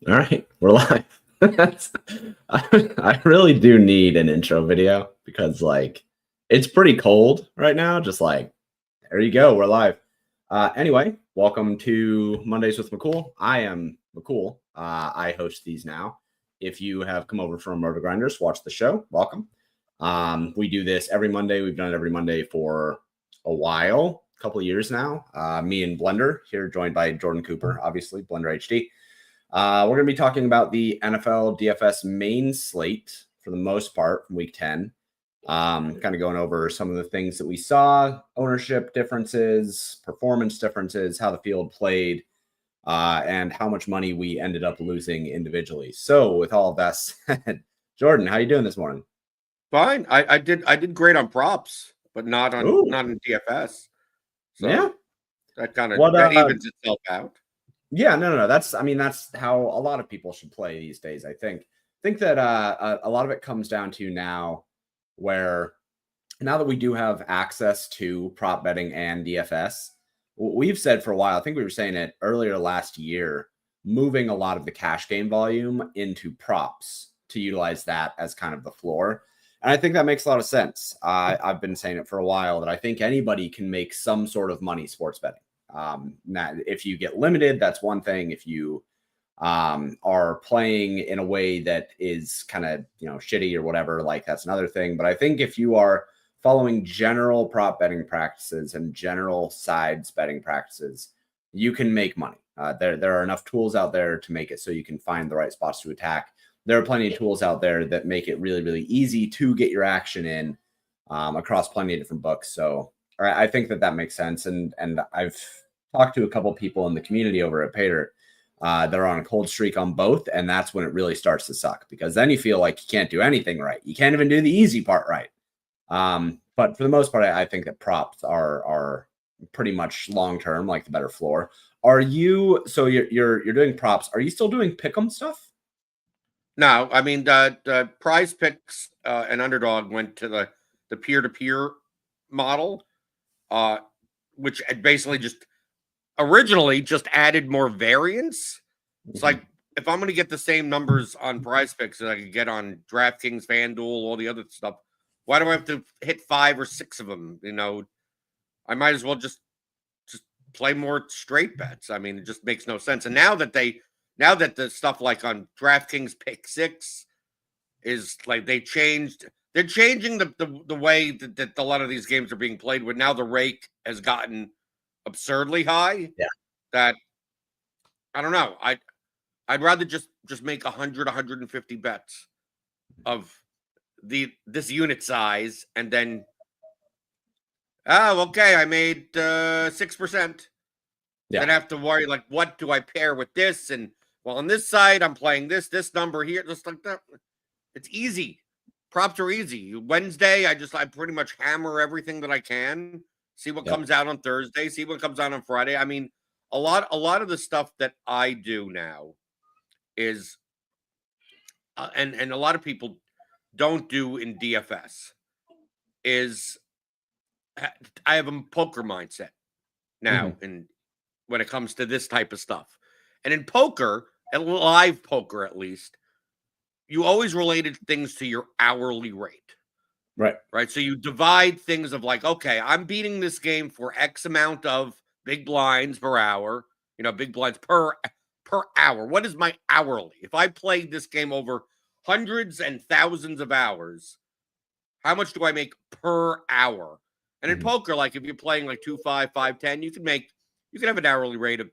All right, we're live. I really do need an intro video because it's pretty cold right now. Just like there you go, we're live. Anyway, welcome to Mondays with McCool. I am McCool. I host these now. If you have come over from Roto Grinders, watch the show. Welcome. We do this every Monday. We've done it every Monday for a while, a couple of years now. Me and Blender here, joined by Jordan Cooper, obviously BlenderHD. We're going to be talking about the NFL DFS Main Slate for the most part from Week 10. Kind of going over some of the things that we saw, ownership differences, performance differences, how the field played, and how much money we ended up losing individually. So with all of that said, Jordan, how you doing this morning? Fine. I did great on props, but not in DFS. So yeah, that evens itself out. Yeah, no. That's how a lot of people should play these days. I think that a lot of it comes down to now that we do have access to prop betting and DFS. We've said for a while, I think we were saying it earlier last year, moving a lot of the cash game volume into props to utilize that as kind of the floor. And I think that makes a lot of sense. I've been saying it for a while that I think anybody can make some sort of money sports betting. Now, if you get limited, that's one thing. If you are playing in a way that is kind of, shitty or whatever, that's another thing. But I think if you are following general prop betting practices and general sides betting practices, you can make money. There are enough tools out there to make it so you can find the right spots to attack. There are plenty of tools out there that make it really, really easy to get your action in across plenty of different books. So I think that makes sense. And I've talked to a couple people in the community over at Paydirt. They're on a cold streak on both, and that's when it really starts to suck, because then you feel like you can't do anything right. You can't even do the easy part right. But for the most part, I think that props are pretty much long term, like the better floor. Are you? So you're doing props. Are you still doing pick'em stuff? No, I mean the Prize Picks and Underdog went to the peer-to-peer model, which basically just originally just added more variance. It's like, if I'm going to get the same numbers on Prize Picks that I could get on DraftKings, FanDuel, all the other stuff, why do I have to hit 5 or 6 of them? I might as well just play more straight bets. I mean, it just makes no sense. And now that the stuff like on DraftKings Pick 6 is like they're changing the way that a lot of these games are being played, where now the rake has gotten absurdly high. Yeah. That I don't know. I'd rather just make 100, 150 bets of this unit size, and then okay, I made 6%. Yeah. Then have to worry, like, what do I pair with this? And well, on this side, I'm playing this number here, just like that. It's easy. Props are easy. Wednesday, I pretty much hammer everything that I can. See what comes out on Thursday. See what comes out on Friday. I mean, a lot of the stuff that I do now is, and a lot of people don't do in DFS, is I have a poker mindset now, and when it comes to this type of stuff, and in poker, and live poker at least, you always related things to your hourly rate. Right. So you divide things of like, okay, I'm beating this game for X amount of big blinds per hour, big blinds per hour. What is my hourly? If I played this game over hundreds and thousands of hours, how much do I make per hour? And in poker, like if you're playing like 2-5, 5-10, you can have an hourly rate of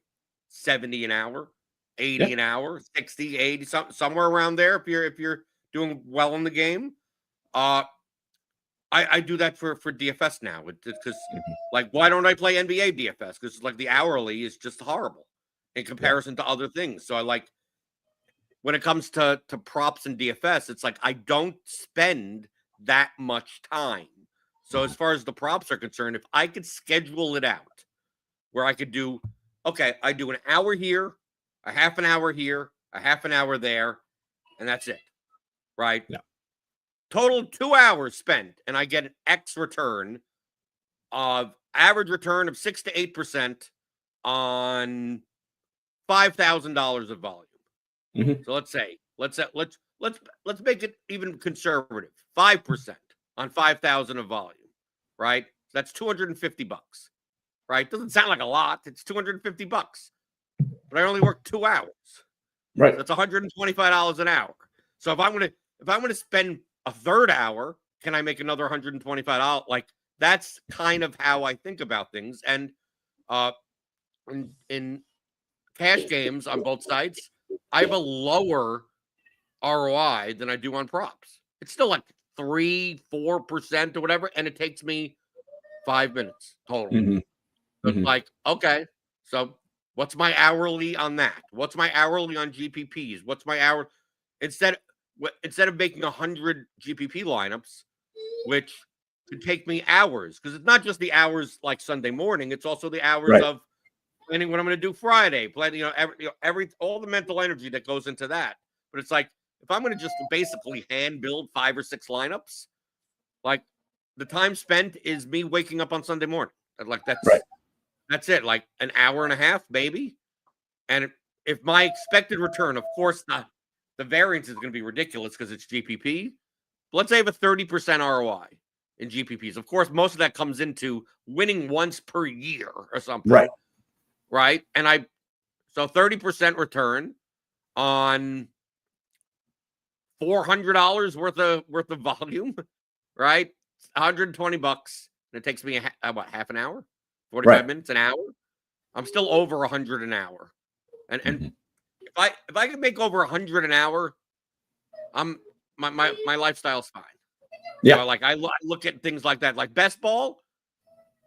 70 an hour, 80 an hour, 60, 80, somewhere around there if you're doing well in the game. I do that for DFS now, because like, why don't I play NBA DFS? Because like the hourly is just horrible in comparison to other things. So I like, when it comes to props and DFS, it's like I don't spend that much time. So as far as the props are concerned, if I could schedule it out where I could do, okay, I do an hour here, a half an hour here, a half an hour there, and that's it, right? Yeah. Total 2 hours spent, and I get an X return of average return of 6 to 8% on $5,000 of volume. Mhm. So let's make it even conservative. 5% on 5,000 of volume, right? That's $250, right? Doesn't sound like a lot. It's $250, but I only work 2 hours. Right. So that's $125 an hour. So if I'm gonna spend a third hour, can I make another $125? Like, that's kind of how I think about things. And in cash games on both sides, I have a lower ROI than I do on props. It's still like 3-4% or whatever, and it takes me 5 minutes total. Mhm. So it's Mhm. like, okay, so what's my hourly on that? What's my hourly on GPPs? What's my hour instead of making 100 GPP lineups, which could take me hours, because it's not just the hours like Sunday morning, it's also the hours Right. of planning what I'm going to do Friday, planning, every all the mental energy that goes into that. But it's like, if I'm going to just basically hand build 5 or 6 lineups, like, the time spent is me waking up on Sunday morning. Like, Right. that's it, like an hour and a half, maybe. And if my expected return, of course, not the variance is going to be ridiculous because it's GPP. But let's say I have a 30% ROI in GPPs. Of course, most of that comes into winning once per year or something, right? And so 30% return on $400 worth of volume, right? $120, and it takes me what, half an hour, 45 Right. minutes, an hour. I'm still over 100 an hour, and Mhm. if I can make over 100 an hour, I'm my lifestyle's fine. Yeah. So like, I look at things like that, like best ball.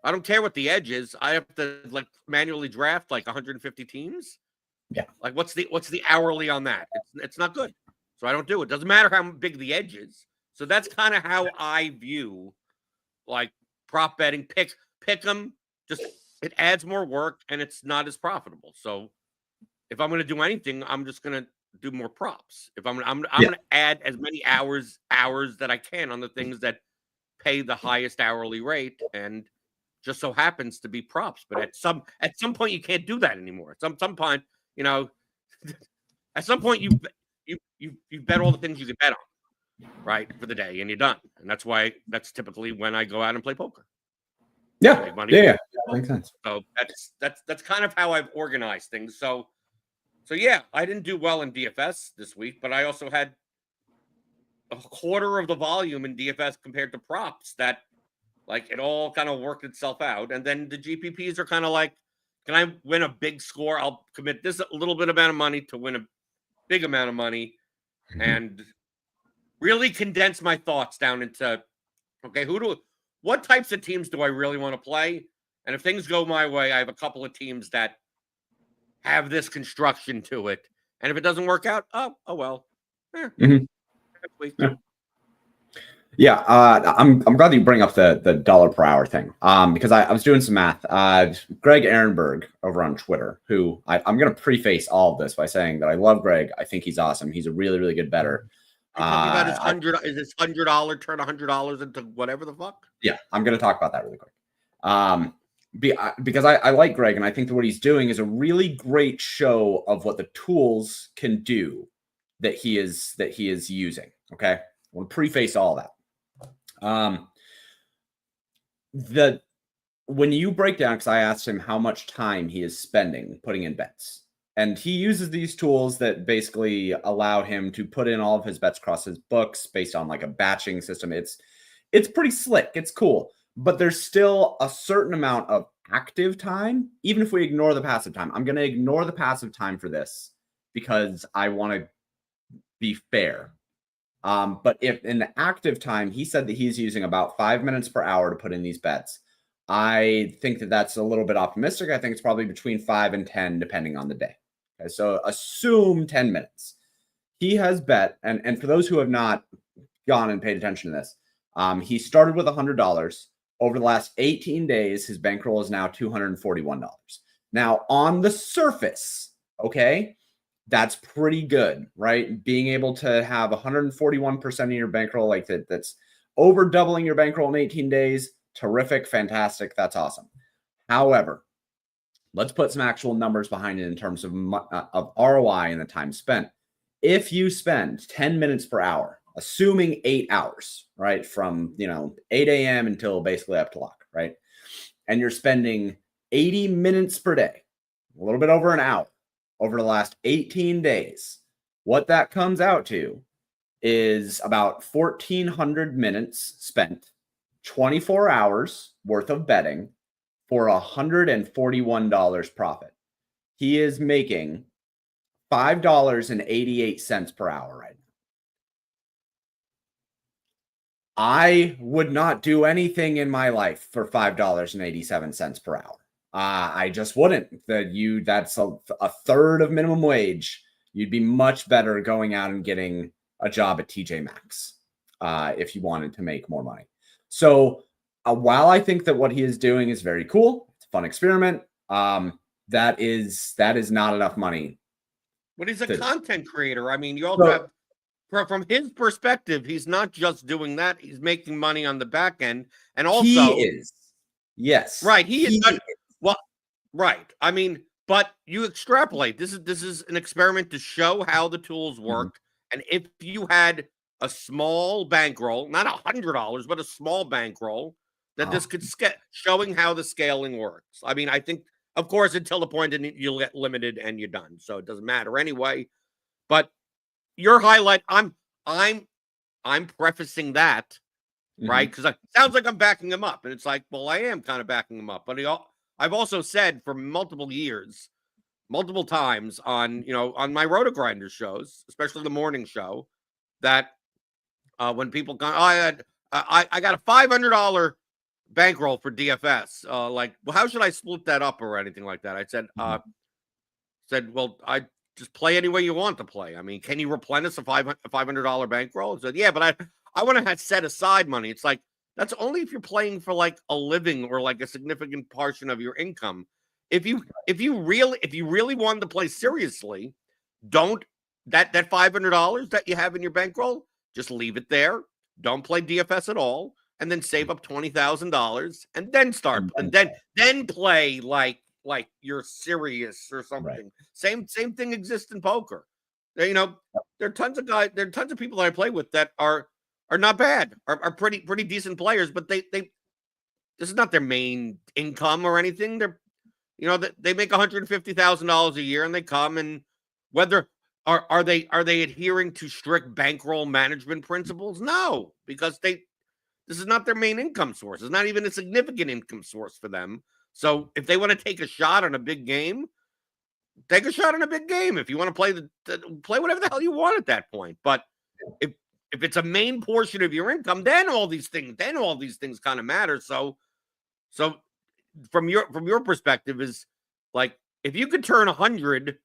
I don't care what the edge is. I have to like manually draft like 150 teams. Yeah. Like, what's the hourly on that? It's not good. So I don't do it. Doesn't matter how big the edge is. So that's kind of how I view like prop betting. Pick them. Just, it adds more work and it's not as profitable. So if I'm going to do anything, I'm just going to do more props. If I'm Yeah. going to add as many hours that I can on the things that pay the highest hourly rate, and just so happens to be props. But at some point, you can't do that anymore. At some point, you know, at some point you bet all the things you can bet on, right, for the day, and you're done. And that's typically when I go out and play poker. Yeah. Make money. Yeah. Makes sense. So that's kind of how I've organized things. So yeah, I didn't do well in DFS this week, but I also had a quarter of the volume in DFS compared to props. That, like, it all kind of worked itself out. And then the GPPs are kind of like, can I win a big score? I'll commit this a little bit amount of money to win a big amount of money, Mhm. and really condense my thoughts down into, okay, what types of teams do I really want to play? And if things go my way, I have a couple of teams that have this construction to it. And if it doesn't work out, oh well. Mhm. Next week. Yeah. Yeah, I'm glad that you bring up the dollar per hour thing. Because I was doing some math. Greg Ehrenberg over on Twitter, who I'm going to preface all of this by saying that I love Greg. I think he's awesome. He's a really, really good bettor. You're talking about his $100 turn $100 into whatever the fuck? Yeah, I'm going to talk about that really quick. Because I like Greg, and I think that what he's doing is a really great show of what the tools can do that he is using. Okay, I want to preface all that. When you break down, because I asked him how much time he is spending putting in bets, and he uses these tools that basically allow him to put in all of his bets across his books based on like a batching system. It's pretty slick. It's cool, but there's still a certain amount of active time, even if we ignore the passive time. I'm going to ignore the passive time for this because I want to be fair. But if in the active time, he said that he's using about 5 minutes per hour to put in these bets. I think that that's a little bit optimistic. I think it's probably between 5 and 10, depending on the day. Okay, so assume 10 minutes. He has bet, and for those who have not gone and paid attention to this, he started with $100. Over the last 18 days, his bankroll is now $241. Now, on the surface, okay, that's pretty good, right? Being able to have 141% of your bankroll, like that's over doubling your bankroll in 18 days. Terrific, fantastic. That's awesome. However, let's put some actual numbers behind it in terms of ROI and the time spent. if you spend 10 minutes per hour, assuming 8 hours, right, from 8 a.m. until basically up to lock, right, and you're spending 80 minutes per day, a little bit over an hour, over the last 18 days, what that comes out to is about 1,400 minutes spent, 24 hours worth of betting for $141 profit. He is making $5.88 per hour right now. I would not do anything in my life for $5.87 per hour. I just wouldn't. That's a third of minimum wage. You'd be much better going out and getting a job at TJ Maxx if you wanted to make more money. So while I think that what he is doing is very cool, it's a fun experiment, that is not enough money. But he's a content creator. I mean, you also have, from his perspective, he's not just doing that. He's making money on the back end. And also, he is. Yes. Right. He is. Well, right. I mean, but you extrapolate. This is an experiment to show how the tools work. And if you had a small bankroll, not $100, but a small bankroll, that this could showing how the scaling works. I mean, I think, of course, until the point that you'll get limited and you're done. So it doesn't matter anyway. But your highlight, I'm prefacing that, right? Because it sounds like I'm backing him up. And it's like, well, I am kind of backing him up. But I've also said for multiple years, multiple times on my Roto-Grinder shows, especially the morning show, that when people go, I got a $500 bankroll for DFS. Like, well, how should I split that up or anything like that? I said, well, I just play any way you want to play. I mean, can you replenish a $500 bankroll? I said, yeah, but I want to have set aside money. It's like, that's only if you're playing for like a living or like a significant portion of your income. If you really wanted to play seriously, don't that $500 that you have in your bankroll, just leave it there. Don't play DFS at all, and then save up $20,000 and then start and then play like you're serious or something. Right. Same thing exists in poker. There are tons of guys, there are tons of people that I play with that are not bad, are pretty decent players, but they this is not their main income or anything. They're they make $150,000 a year, and they come, and whether are they adhering to strict bankroll management principles? No, because this is not their main income source. It's not even a significant income source for them. So if they want to take a shot on a big game, take a shot on a big game. If you want to play whatever the hell you want at that point. But if it's a main portion of your income, then all these things kind of matter. So from your perspective is like, if you could turn 100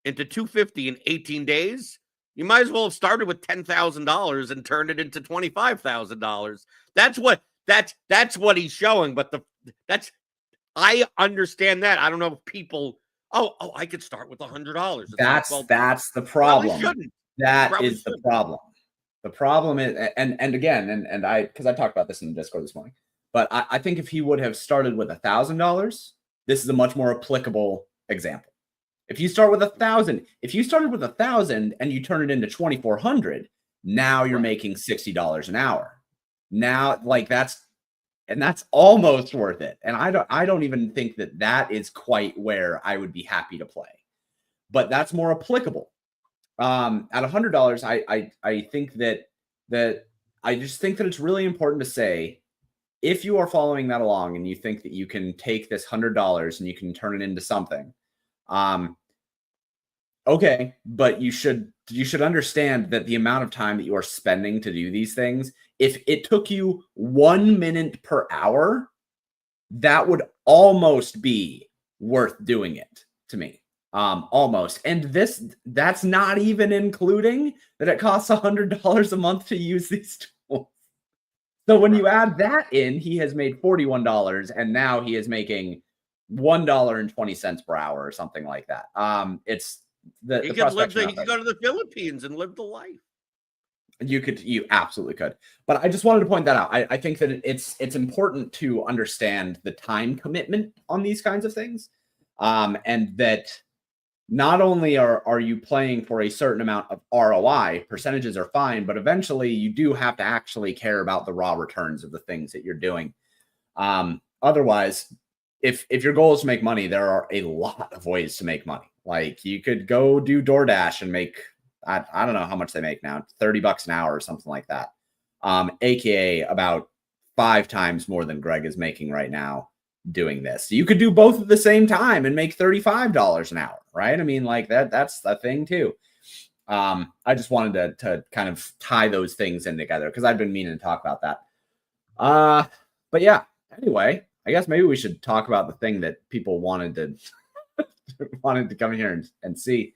into 250 in 18 days, you might as well have started with $10,000 and turned it into $25,000. That's what he's showing. But I understand that. I don't know if people, I could start with $100. That's the problem. That is the problem. The problem is, and again, and because I talked about this in the Discord this morning, but I think if he would have started with $1,000, this is a much more applicable example. If you start with $1,000, if you started with $1,000 and you turn it into 2,400, now you're making $60 an hour. Now, like that's almost worth it. And I don't even think that is quite where I would be happy to play. But that's more applicable. At $100, I think that I just think that it's really important to say, if you are following that along and you think that you can take this $100 and you can turn it into something, okay, but you should understand that the amount of time that you are spending to do these things, if it took you 1 minute per hour, that would almost be worth doing it to me. Almost. And that's not even including that it costs $100 a month to use these tools. So when you add that in, he has made $41, and now he is making $1.20 per hour or something like that. It's he could go to the Philippines and live the life. You absolutely could. But I just wanted to point that out. I think that it's important to understand the time commitment on these kinds of things. And that not only are you playing for a certain amount of ROI, percentages are fine, but eventually you do have to actually care about the raw returns of the things that you're doing. Otherwise, if your goal is to make money, there are a lot of ways to make money. Like you could go do DoorDash and make, I don't know how much they make now, $30 an hour or something like that. AKA about 5 times more than Greg is making right now doing this. So you could do both at the same time and make $35 an hour, right? I mean, like that's the thing too. I just wanted to kind of tie those things in together because I've been meaning to talk about that. But yeah, anyway, I guess maybe we should talk about the thing that people wanted to come here and see.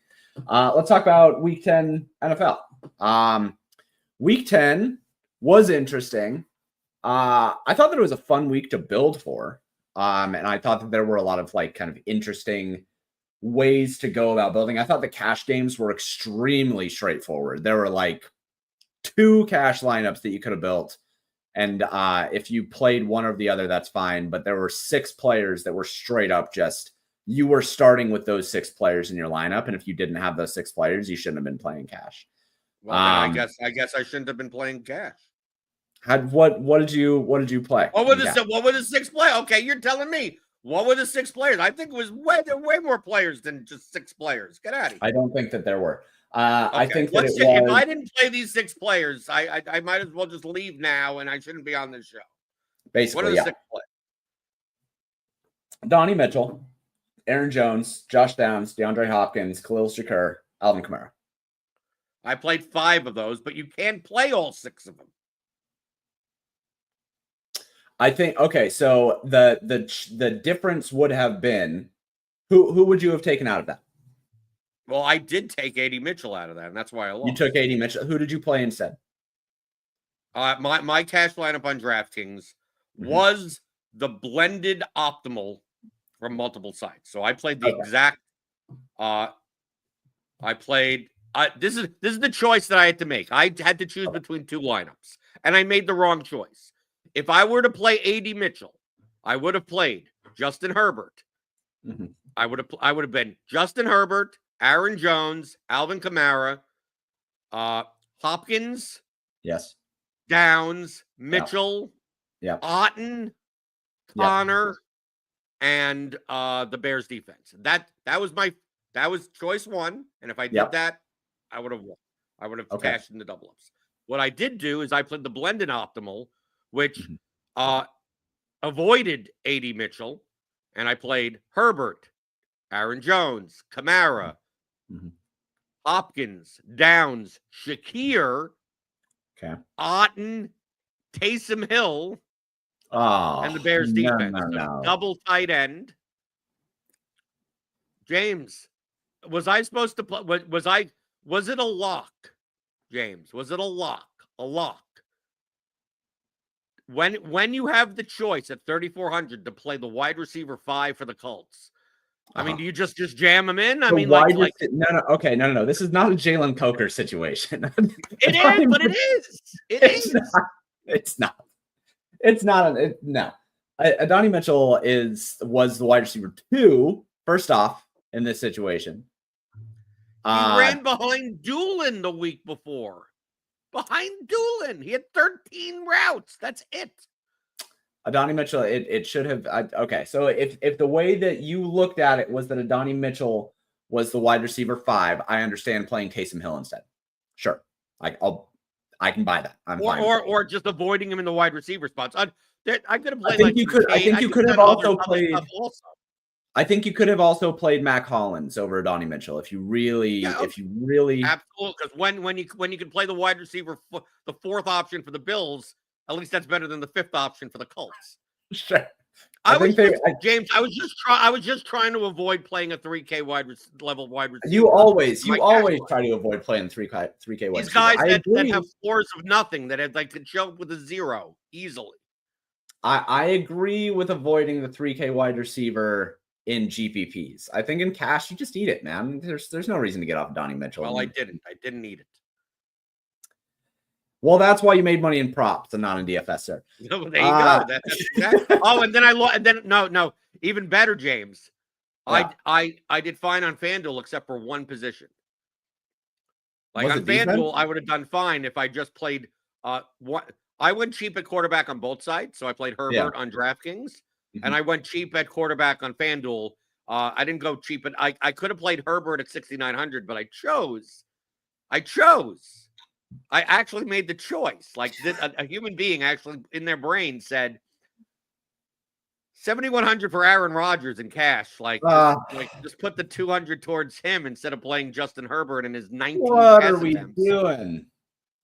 Let's talk about Week 10 NFL. Week 10 was interesting. I thought that it was a fun week to build for. And I thought that there were a lot of like kind of interesting ways to go about building. I thought the cash games were extremely straightforward. There were like 2 cash lineups that you could have built. And if you played one or the other, that's fine. But there were 6 players that were straight up just, you were starting with those 6 players in your lineup. And if you didn't have those 6 players, you shouldn't have been playing cash. Well, then I guess I shouldn't have been playing cash. What did you play? What were the 6 players? Okay, you're telling me. What were the 6 players? I think it was way more players than just 6 players. Get out of here. I don't think that there were. Okay. I think that if I didn't play these 6 players, I might as well just leave now, and I shouldn't be on this show. Basically, what are the 6 players? Donnie Mitchell, Aaron Jones, Josh Downs, DeAndre Hopkins, Khalil Shakur, Alvin Kamara. I played 5 of those, but you can't play all 6 of them. I think okay. So the difference would have been who would you have taken out of that? Well, I did take AD Mitchell out of that, and that's why I lost. You took AD Mitchell. Who did you play instead? My cash lineup on DraftKings was the blended optimal from multiple sites. So I played the exact. I played. This is the choice that I had to make. I had to choose between 2 lineups, and I made the wrong choice. If I were to play AD Mitchell, I would have played Justin Herbert. I would have been Justin Herbert, Aaron Jones, Alvin Kamara, Hopkins, yes, Downs, Mitchell, Otten, Connor, and the Bears defense. That was choice 1. And if I did that, I would have won. I would have cashed in the double ups. What I did do is I played the blended optimal, which avoided AD Mitchell, and I played Herbert, Aaron Jones, Kamara, Hopkins, Downs, Shakir, Otten, Taysom Hill, and the Bears defense. So double tight end. James, was I supposed to play? Was it a lock? James, was it a lock? A lock. When you have the choice at 3,400 to play the wide receiver 5 for the Colts, I mean, do you just jam them in? I mean, no. This is not a Jalen Coker situation. It is, but it is. It's not. No. Donnie Mitchell was the wide receiver 2. First off, in this situation, he ran behind Doolin the week before. Behind Doolin, he had 13 routes. That's it. Donnie Mitchell, it should have. Okay, so if the way that you looked at it was that Donnie Mitchell was the wide receiver 5, I understand playing Taysom Hill instead. Sure, I can buy that. I'm fine. Or just avoiding him in the wide receiver spots. I could have played. I think you could have also played. I think you could have also played Mac Hollins over Donnie Mitchell if you really, absolutely. Because when you can play the wide receiver, the 4th option for the Bills, at least that's better than the 5th option for the Colts. Sure. James, I was just trying to avoid playing a 3K level wide receiver. You always try to avoid playing 3K wide receiver. These guys that have floors of nothing that could show up with a 0 easily. I agree with avoiding the 3K wide receiver in GPPs. I think in cash, you just eat it, man. There's no reason to get off Donnie Mitchell. Well, I didn't eat it. Well, that's why you made money in props and not in DFS, sir. There you go. That's exactly. Oh, and then I lost. And then no. Even better, James. Yeah. I did fine on FanDuel except for one position. Like Was on it defense? FanDuel, I would have done fine if I just played what I went cheap at quarterback on both sides. So I played Herbert on DraftKings, and I went cheap at quarterback on FanDuel. I didn't go cheap, but I could have played Herbert at 6,900, but I chose. I actually made the choice. Like a human being actually in their brain said 7,100 for Aaron Rodgers in cash. Like just put the 200 towards him instead of playing Justin Herbert in his 19 What pass are we attempts. doing?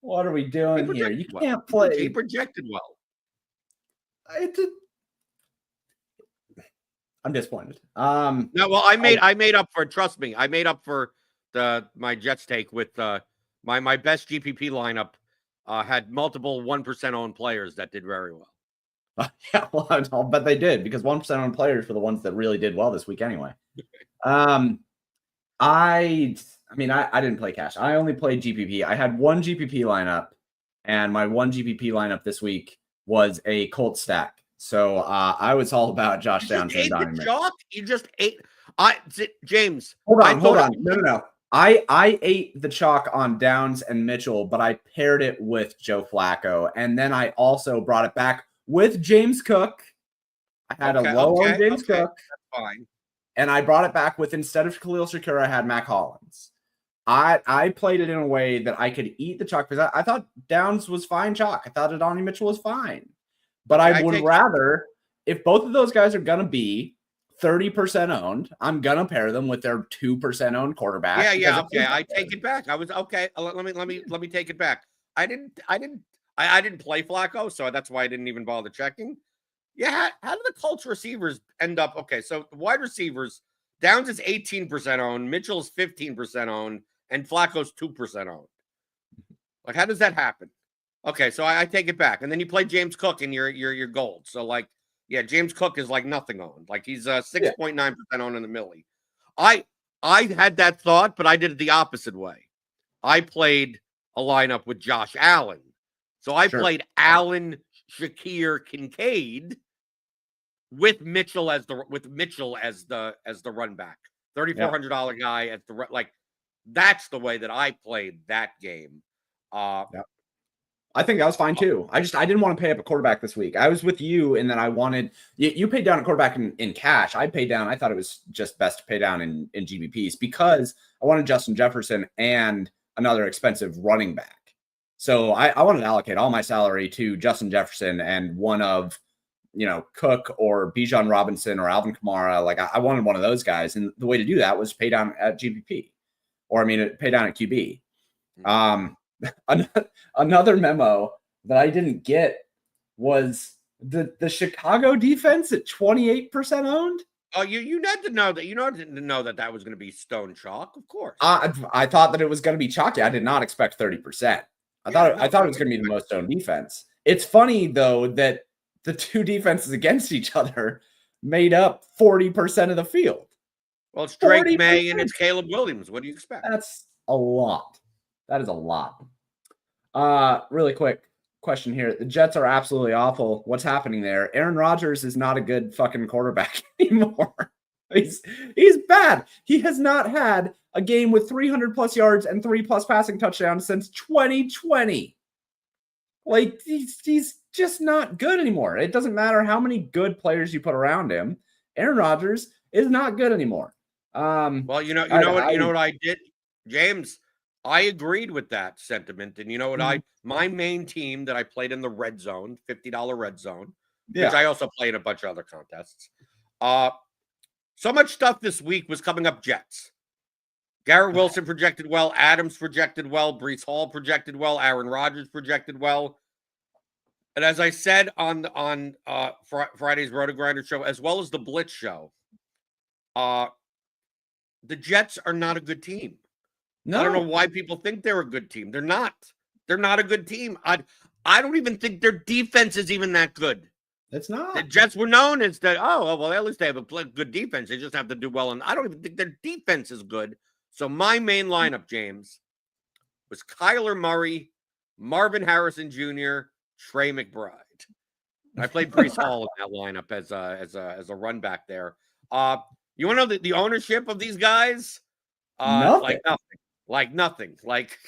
What are we doing here? You can't play. He projected well. I'm disappointed. No, well, I made up for it. Trust me, I made up for my Jets take with my best GPP lineup had multiple 1% owned players that did very well. Yeah, well, I'll bet they did because 1% owned players were the ones that really did well this week anyway. I didn't play cash. I only played GPP. I had one GPP lineup, and my one GPP lineup this week was a Colt stack. So I was all about Josh Downs and Donnie Mitchell. You just ate. James. Hold on. No. I ate the chalk on Downs and Mitchell, but I paired it with Joe Flacco, and then I also brought it back with James Cook. I had a low on James Cook. That's fine. And I brought it back with, instead of Khalil Shakir, I had Mac Hollins. I played it in a way that I could eat the chalk because I thought Downs was fine chalk. I thought Donnie Mitchell was fine. But I would rather, if both of those guys are going to be 30% owned, I'm going to pair them with their 2% owned quarterback. Yeah. Okay. I take it back. I was okay. Let me take it back. I didn't play Flacco, so that's why I didn't even bother checking. Yeah. How did the Colts receivers end up? Okay. So the wide receivers, Downs is 18% owned, Mitchell's 15% owned, and Flacco's 2% owned. Like, how does that happen? Okay, so I take it back. And then you play James Cook and you're gold. So like, yeah, James Cook is like nothing owned. Like he's 6.9% owned in the millie. I had that thought, but I did it the opposite way. I played a lineup with Josh Allen. So I played Allen, Shakir, Kincaid with Mitchell as the run back. $3,400 guy at the like. That's the way that I played that game. I think that was fine too. I didn't want to pay up a quarterback this week. I was with you in that I wanted you paid down a quarterback in cash. I paid down. I thought it was just best to pay down in GBPs because I wanted Justin Jefferson and another expensive running back. So I wanted to allocate all my salary to Justin Jefferson and one of, Cook or Bijan Robinson or Alvin Kamara. Like I wanted one of those guys. And the way to do that was pay down at GBP pay down at QB. Another memo that I didn't get was the Chicago defense at 28% owned. Oh, you had to know that. Didn't know that was going to be stone chalk. Of course. I thought that it was going to be chalky. I did not expect 30%. I thought it was going to be the most owned defense. It's funny though that the two defenses against each other made up 40% of the field. Well, it's Drake 40%. May and it's Caleb Williams. What do you expect? That's a lot. That is a lot. Really quick question here. The Jets are absolutely awful. What's happening there? Aaron Rodgers is not a good fucking quarterback anymore. He's bad. He has not had a game with 300 plus yards and 3+ passing touchdowns since 2020. Like he's just not good anymore. It doesn't matter how many good players you put around him. Aaron Rodgers is not good anymore. Well, you know what I did, James. I agreed with that sentiment. And you know what? My main team that I played in the red zone, $50 red zone, which I also played in a bunch of other contests. So much stuff this week was coming up Jets. Garrett Wilson projected well. Adams projected well. Breece Hall projected well. Aaron Rodgers projected well. And as I said on Friday's Roto Grinder show, as well as the Blitz show, the Jets are not a good team. No. I don't know why people think they're a good team. They're not. They're not a good team. I don't even think their defense is even that good. It's not. The Jets were known as that. Oh, well, at least they have a good defense. They just have to do well. And I don't even think their defense is good. So my main lineup, James, was Kyler Murray, Marvin Harrison Jr., Trey McBride. I played Breece Hall in that lineup as a run back there. You want to know the ownership of these guys? Nothing. Like nothing. Like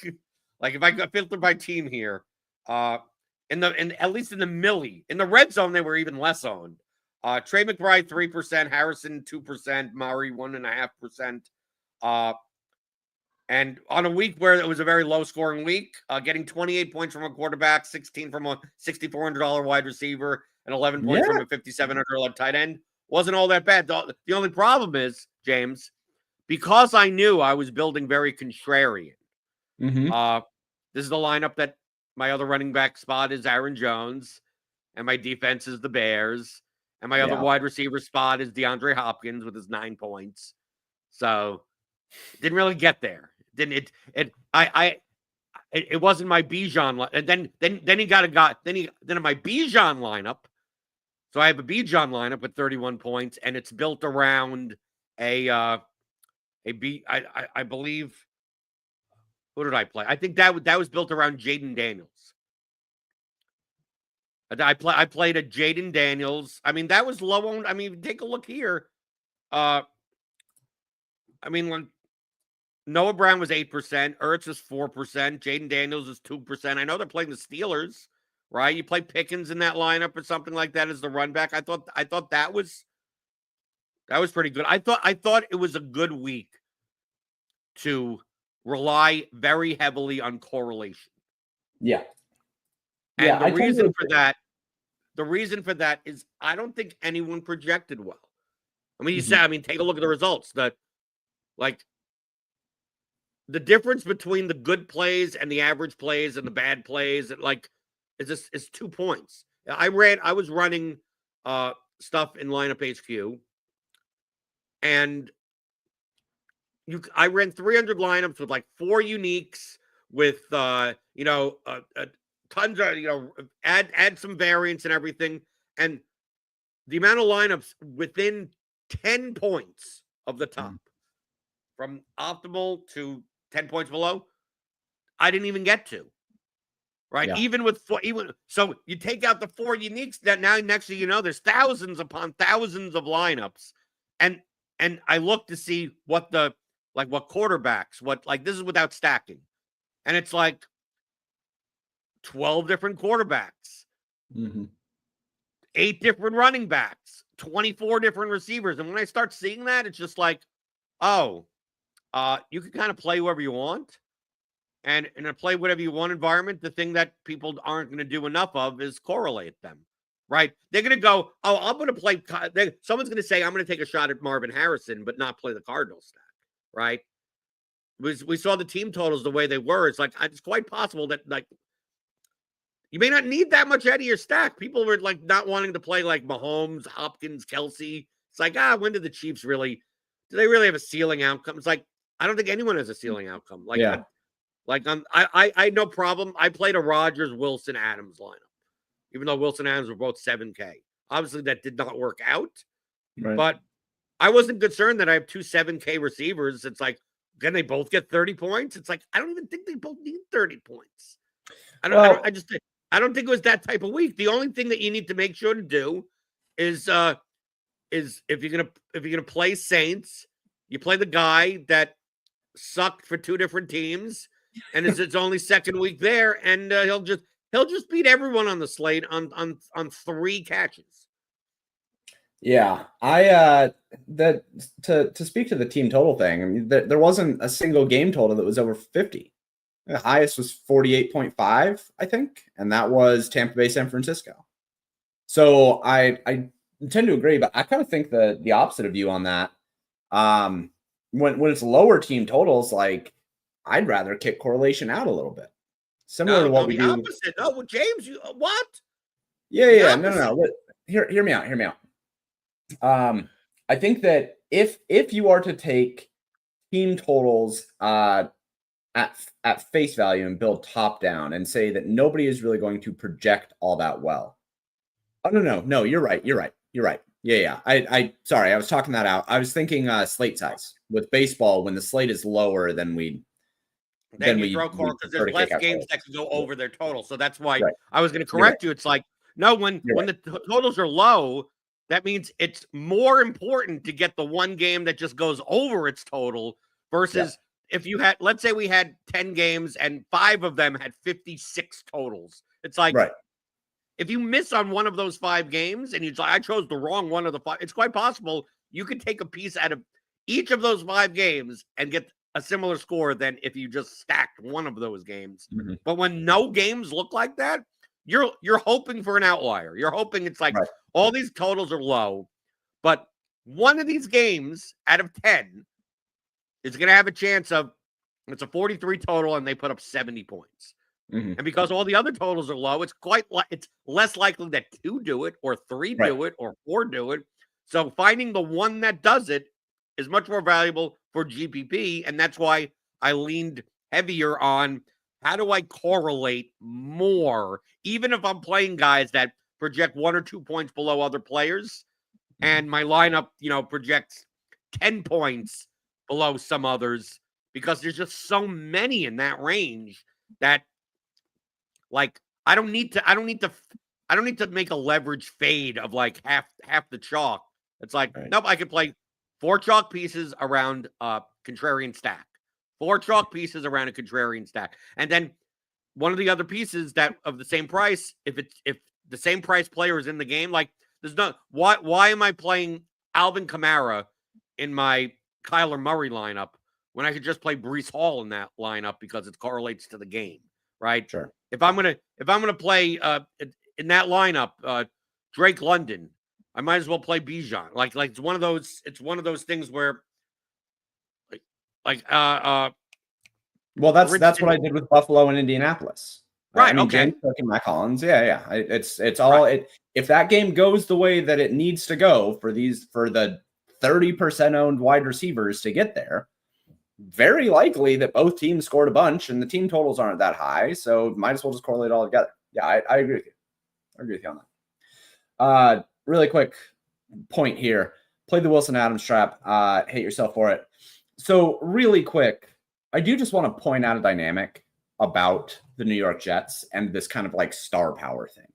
if I got filtered by team here, in at least in the millie, in the red zone, they were even less owned. Trey McBride 3%, Harrison 2%, Murray 1.5%. And on a week where it was a very low scoring week, getting 28 points from a quarterback, 16 from a $6,400 wide receiver, and 11 points from a $5,700 tight end wasn't all that bad. The only problem is, James, because I knew I was building very contrarian. This is the lineup that my other running back spot is Aaron Jones, and my defense is the Bears, and my other wide receiver spot is DeAndre Hopkins with his 9 points. So didn't really get there. It wasn't my Bijan, and then he got a guy. Then in my Bijan lineup. So I have a Bijan lineup with 31 points, and it's built around I believe. Who did I play? I think that was built around Jaden Daniels. I played a Jaden Daniels. I mean, that was low owned. I mean, take a look here. I mean, when Noah Brown was 8%, Ertz was 4%, Jaden Daniels was 2%. I know they're playing the Steelers, right? You play Pickens in that lineup or something like that as the run back. I thought that was pretty good. I thought it was a good week to rely very heavily on correlation. Yeah. And the reason for that is I don't think anyone projected well. I mean, take a look at the results. The difference between the good plays and the average plays and the bad plays, is 2 points. I was running stuff in lineup HQ, and I ran 300 lineups with like 4 uniques with tons of add some variance and everything, and the amount of lineups within 10 points of the top, from optimal to 10 points below, I didn't even get to. Right. Yeah. Even so you take out the 4 uniques that now next thing you know, there's thousands upon thousands of lineups. And I look to see what quarterbacks, this is without stacking. And it's like 12 different quarterbacks, 8 different running backs, 24 different receivers. And when I start seeing that, it's just like, you can kind of play whoever you want. And in a play whatever you want environment, the thing that people aren't going to do enough of is correlate them, right? They're going to go, I'm going to play. Someone's going to say, I'm going to take a shot at Marvin Harrison, but not play the Cardinals stack, right? We saw the team totals the way they were. It's like, it's quite possible that you may not need that much out of your stack. People were not wanting to play like Mahomes, Hopkins, Kelsey. It's like, when did the Chiefs do they really have a ceiling outcome? It's like, I don't think anyone has a ceiling outcome. I had no problem. I played a Rodgers, Wilson, Adams lineup, even though Wilson and Adams were both 7K. Obviously, that did not work out. Right. But I wasn't concerned that I have 2 7K receivers. It's like, can they both get 30 points? It's like, I don't even think they both need 30 points. I don't think it was that type of week. The only thing that you need to make sure to do is if you're gonna play Saints, you play the guy that sucked for 2 different teams. And it's its only second week there, and he'll just beat everyone on the slate on 3 catches. Yeah, to speak to the team total thing, I mean, there wasn't a single game total that was over 50. The highest was 48.5, I think, and that was Tampa Bay, San Francisco. So I tend to agree, but I kind of think the opposite of you on that. When it's lower team totals, I'd rather kick correlation out a little bit. Similar to what we do. Opposite. No, well, James, what? Yeah. No. Hear me out. I think that if you are to take team totals at face value and build top down and say that nobody is really going to project all that well. Oh, no, you're right. Yeah. I sorry, I was talking that out. I was thinking slate size with baseball when the slate is lower than we. Then you throw core because there's less games that can go over their total. So that's why I was going to correct you. It's like, no, when the totals are low, that means it's more important to get the one game that just goes over its total versus if you had, let's say we had 10 games and 5 of them had 56 totals. It's like, if you miss on one of those 5 games and I chose the wrong one of the 5, it's quite possible you could take a piece out of each of those 5 games and get a similar score than if you just stacked one of those games. But when no games look like that, you're hoping for an outlier. You're hoping it's like all these totals are low, but one of these games out of 10 is going to have a chance of, it's a 43 total and they put up 70 points. And because all the other totals are low, it's less likely that 2 do it or 3 do it or 4 do it. So finding the one that does it is much more valuable for GPP. And that's why I leaned heavier on how do I correlate more, even if I'm playing guys that project 1 or 2 points below other players and my lineup, projects 10 points below some others, because there's just so many in that range that, like, I don't need to make a leverage fade of like half the chalk. It's like, nope, I could play 4 chalk pieces around a contrarian stack, 4 chalk pieces around a contrarian stack. And then one of the other pieces that of the same price, if the same price player is in the game, like there's no, why am I playing Alvin Kamara in my Kyler Murray lineup when I could just play Breece Hall in that lineup because it correlates to the game, right? Sure. If I'm gonna play in that lineup, Drake London, I might as well play Bijan. Like it's one of those things where well, that's what I did with Buffalo and Indianapolis. Right. I mean, okay. James Cook and Matt Collins. Yeah. It's all it. If that game goes the way that it needs to go for the 30% owned wide receivers to get there, very likely that both teams scored a bunch and the team totals aren't that high. So might as well just correlate all together. Yeah, I agree with you. I agree with you on that. Really quick point here. Play the Wilson Adams trap. Hate yourself for it. So really quick, I do just want to point out a dynamic about the New York Jets and this kind of like star power thing.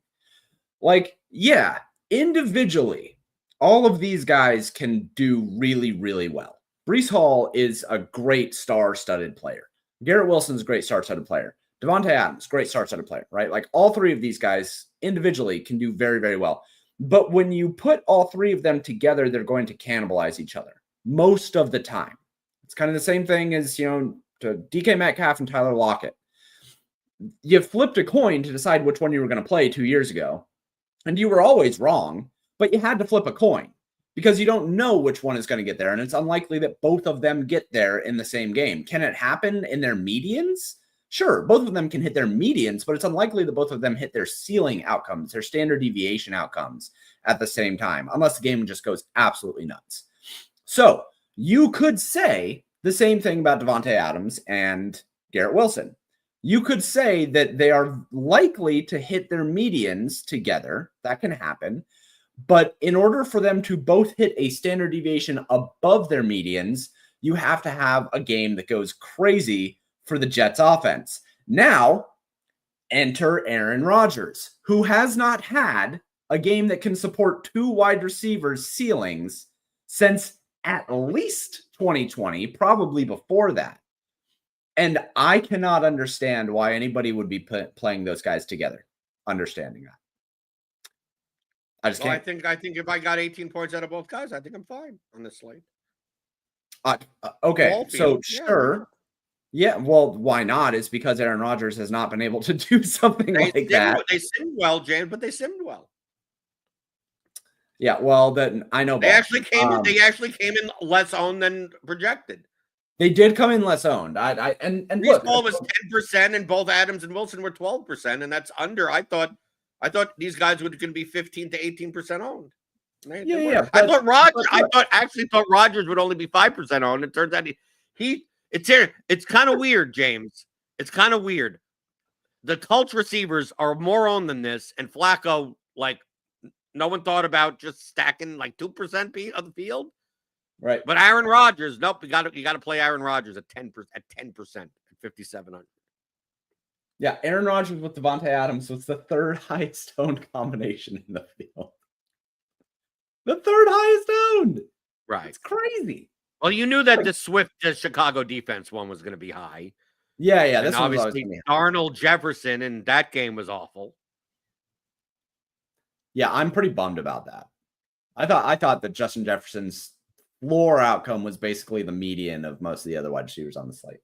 Like, yeah, individually, all of these guys can do really, really well. Breece Hall is a great star-studded player. Garrett Wilson's a great star-studded player. Devontae Adams, great star-studded player, right? Like all 3 of these guys individually can do very, very well. But when you put all 3 of them together, they're going to cannibalize each other most of the time. It's kind of the same thing as, to DK Metcalf and Tyler Lockett. You flipped a coin to decide which one you were going to play 2 years ago, and you were always wrong, but you had to flip a coin because you don't know which one is going to get there, and it's unlikely that both of them get there in the same game. Can it happen in their medians? Sure, both of them can hit their medians, but it's unlikely that both of them hit their ceiling outcomes, their standard deviation outcomes at the same time, unless the game just goes absolutely nuts. So you could say the same thing about Devontae Adams and Garrett Wilson. You could say that they are likely to hit their medians together. That can happen. But in order for them to both hit a standard deviation above their medians, you have to have a game that goes crazy for the Jets offense. Now, enter Aaron Rodgers, who has not had a game that can support 2 wide receivers ceilings since at least 2020, probably before that. And I cannot understand why anybody would be playing those guys together, understanding that. I just can't. I think if I got 18 points out of both guys, I think I'm fine on this slate. Okay, so sure. Yeah, well, why not? It's because Aaron Rodgers has not been able to do something like that. They simmed well, James, but they simmed well. Yeah, well, then I know they actually came in. They actually came in less owned than projected. They did come in less owned. And look, Ball was 10%, and both Adams and Wilson were 12%, and that's under. I thought these guys were going to be 15 to 18% owned. Yeah. I thought Rodgers would only be 5% owned. It turns out it's kind of weird, James. It's kind of weird. The Colts receivers are more owned than this, and Flacco, like, no one thought about just stacking like 2% of the field. Right. But Aaron Rodgers, nope, you got to play Aaron Rodgers at 10% at 5,700. Yeah, Aaron Rodgers with Devontae Adams was the 3rd highest owned combination in the field. The third highest owned. Right. It's crazy. Well, you knew that the Chicago defense one was going to be high. Yeah. And This one was always obviously going to be high. Darnold Jefferson, and that game was awful. Yeah, I'm pretty bummed about that. I thought that Justin Jefferson's floor outcome was basically the median of most of the other wide receivers on the slate.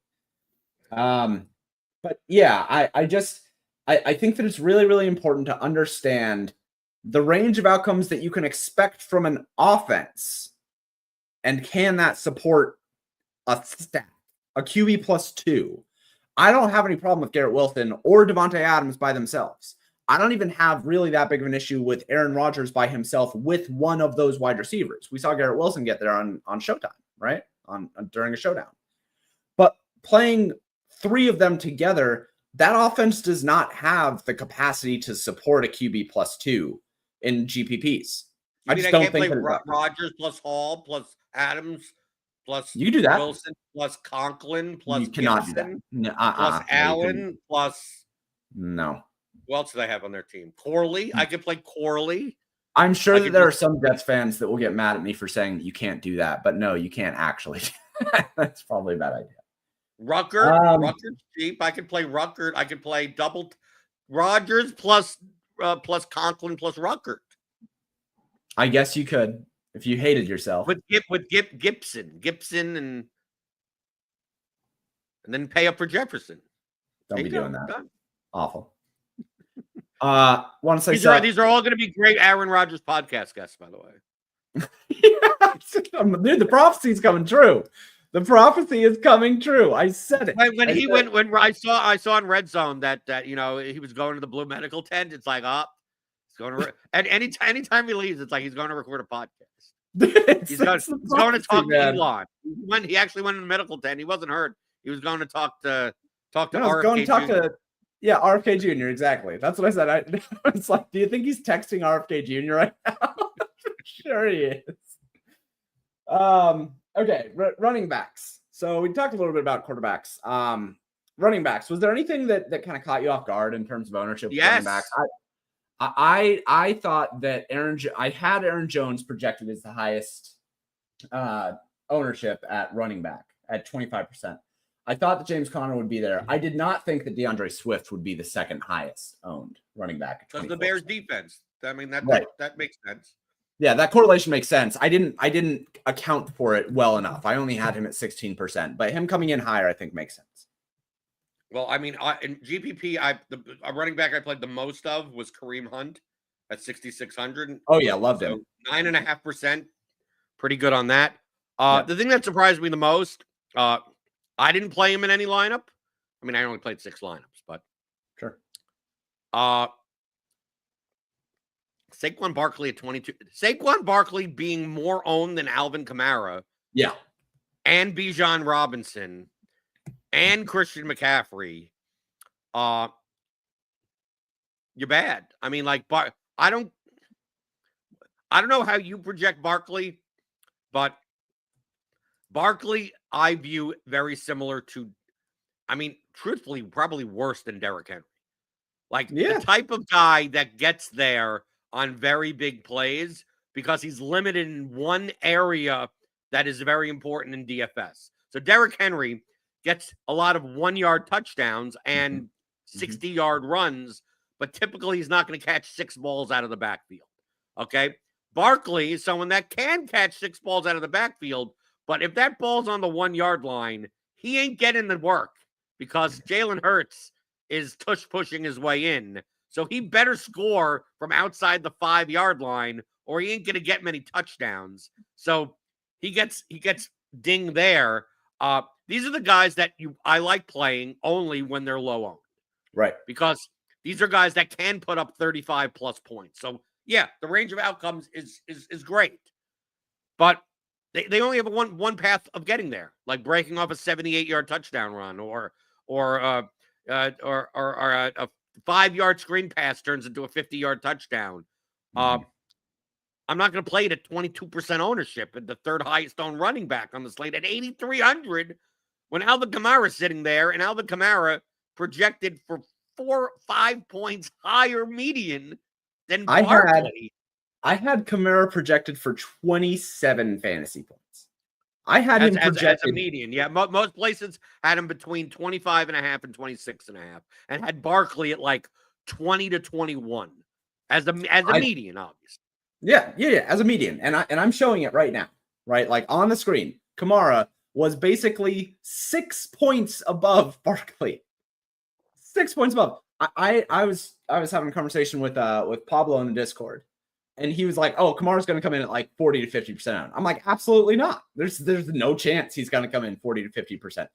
But yeah, I think that it's really, really important to understand the range of outcomes that you can expect from an offense, and can that support a stat, a QB +2. I don't have any problem with Garrett Wilson or Devontae Adams by themselves. I don't even have really that big of an issue with Aaron Rodgers by himself with one of those wide receivers. We saw Garrett Wilson get there on Showtime, right? On during a showdown. But playing three of them together, that offense does not have the capacity to support a QB +2 in GPPs. I just don't think that Rodgers plus Hall plus Adams plus you can do that. Wilson plus Conklin plus you cannot Gibson do that. plus Allen plus no. Who else do they have on their team? Corley. I could play Corley. I'm sure that there are some Jets fans that will get mad at me for saying that you can't do that, but no, you can't actually. That's probably a bad idea. Rucker's cheap. I could play Rucker. I could play double Rodgers plus Conklin plus Rucker. I guess you could if you hated yourself. With Gibson, and then pay up for Jefferson. Don't be doing that. Done. Awful. Want to say these are all going to be great Aaron Rodgers podcast guests, by the way. Yeah, dude, the prophecy is coming true. The prophecy is coming true. I said it. When I saw in Red Zone that he was going to the Blue Medical tent. It's like, he's going to and anytime he leaves, it's like he's going to record a podcast. He's going to talk to Elon. When he actually went in the medical tent, he wasn't hurt. He was going to talk to RFK Jr. Yeah, RFK Jr. Exactly. That's what I said. I was like, do you think he's texting RFK Jr. right now? Sure he is. Okay, running backs. So we talked a little bit about quarterbacks. Running backs. Was there anything that kind of caught you off guard in terms of ownership? Yes. Running backs? I thought that I had Aaron Jones projected as the highest ownership at running back at 25%. I thought that James Conner would be there. I did not think that DeAndre Swift would be the second highest owned running back. Because the Bears defense. I mean, that makes sense. Yeah, that correlation makes sense. I didn't account for it well enough. I only had him at 16%, but him coming in higher, I think, makes sense. Well, I mean, in GPP, a running back I played the most of was Kareem Hunt at 6,600. Oh yeah, loved him. 9.5%, pretty good on that. The thing that surprised me the most, I didn't play him in any lineup. I mean, I only played 6 lineups, but sure. Saquon Barkley at 22. Saquon Barkley being more owned than Alvin Kamara. Yeah. And Bijan Robinson and Christian McCaffrey. You're bad. I mean, like, I don't know how you project Barkley, but Barkley I view very similar to, I mean, truthfully, probably worse than Derrick Henry. Like the type of guy that gets there on very big plays because he's limited in one area that is very important in DFS. So Derrick Henry gets a lot of 1-yard touchdowns and 60-yard runs, but typically he's not going to catch 6 balls out of the backfield. Okay. Barkley is someone that can catch 6 balls out of the backfield, but if that ball's on the 1-yard line, he ain't getting the work because Jalen Hurts is tush pushing his way in. So he better score from outside the 5-yard line or he ain't going to get many touchdowns. So he gets dinged there. These are the guys that I like playing only when they're low owned. Right. Because these are guys that can put up 35 plus points. So yeah, the range of outcomes is great. But they only have one path of getting there, like breaking off a 78-yard touchdown run or a 5-yard screen pass turns into a 50-yard touchdown. I'm not going to play it at 22% ownership at the third highest owned running back on the slate at 8,300 when Alvin Kamara is sitting there, and Alvin Kamara projected for 4-5 points higher median than Barkley. I had Kamara projected for 27 fantasy points. I had him projected as a median. Yeah, most places had him between 25.5 and 26.5, and had Barkley at like 20 to 21 as a median, obviously. Yeah, as a median, and I'm showing it right now, right? Like on the screen, Kamara was basically 6 points above Barkley. 6 points above. I was having a conversation with Pablo in the Discord, and he was like, "Oh, Kamara's going to come in at like 40 to 50%." I'm like, "Absolutely not. There's no chance he's going to come in 40 to 50%."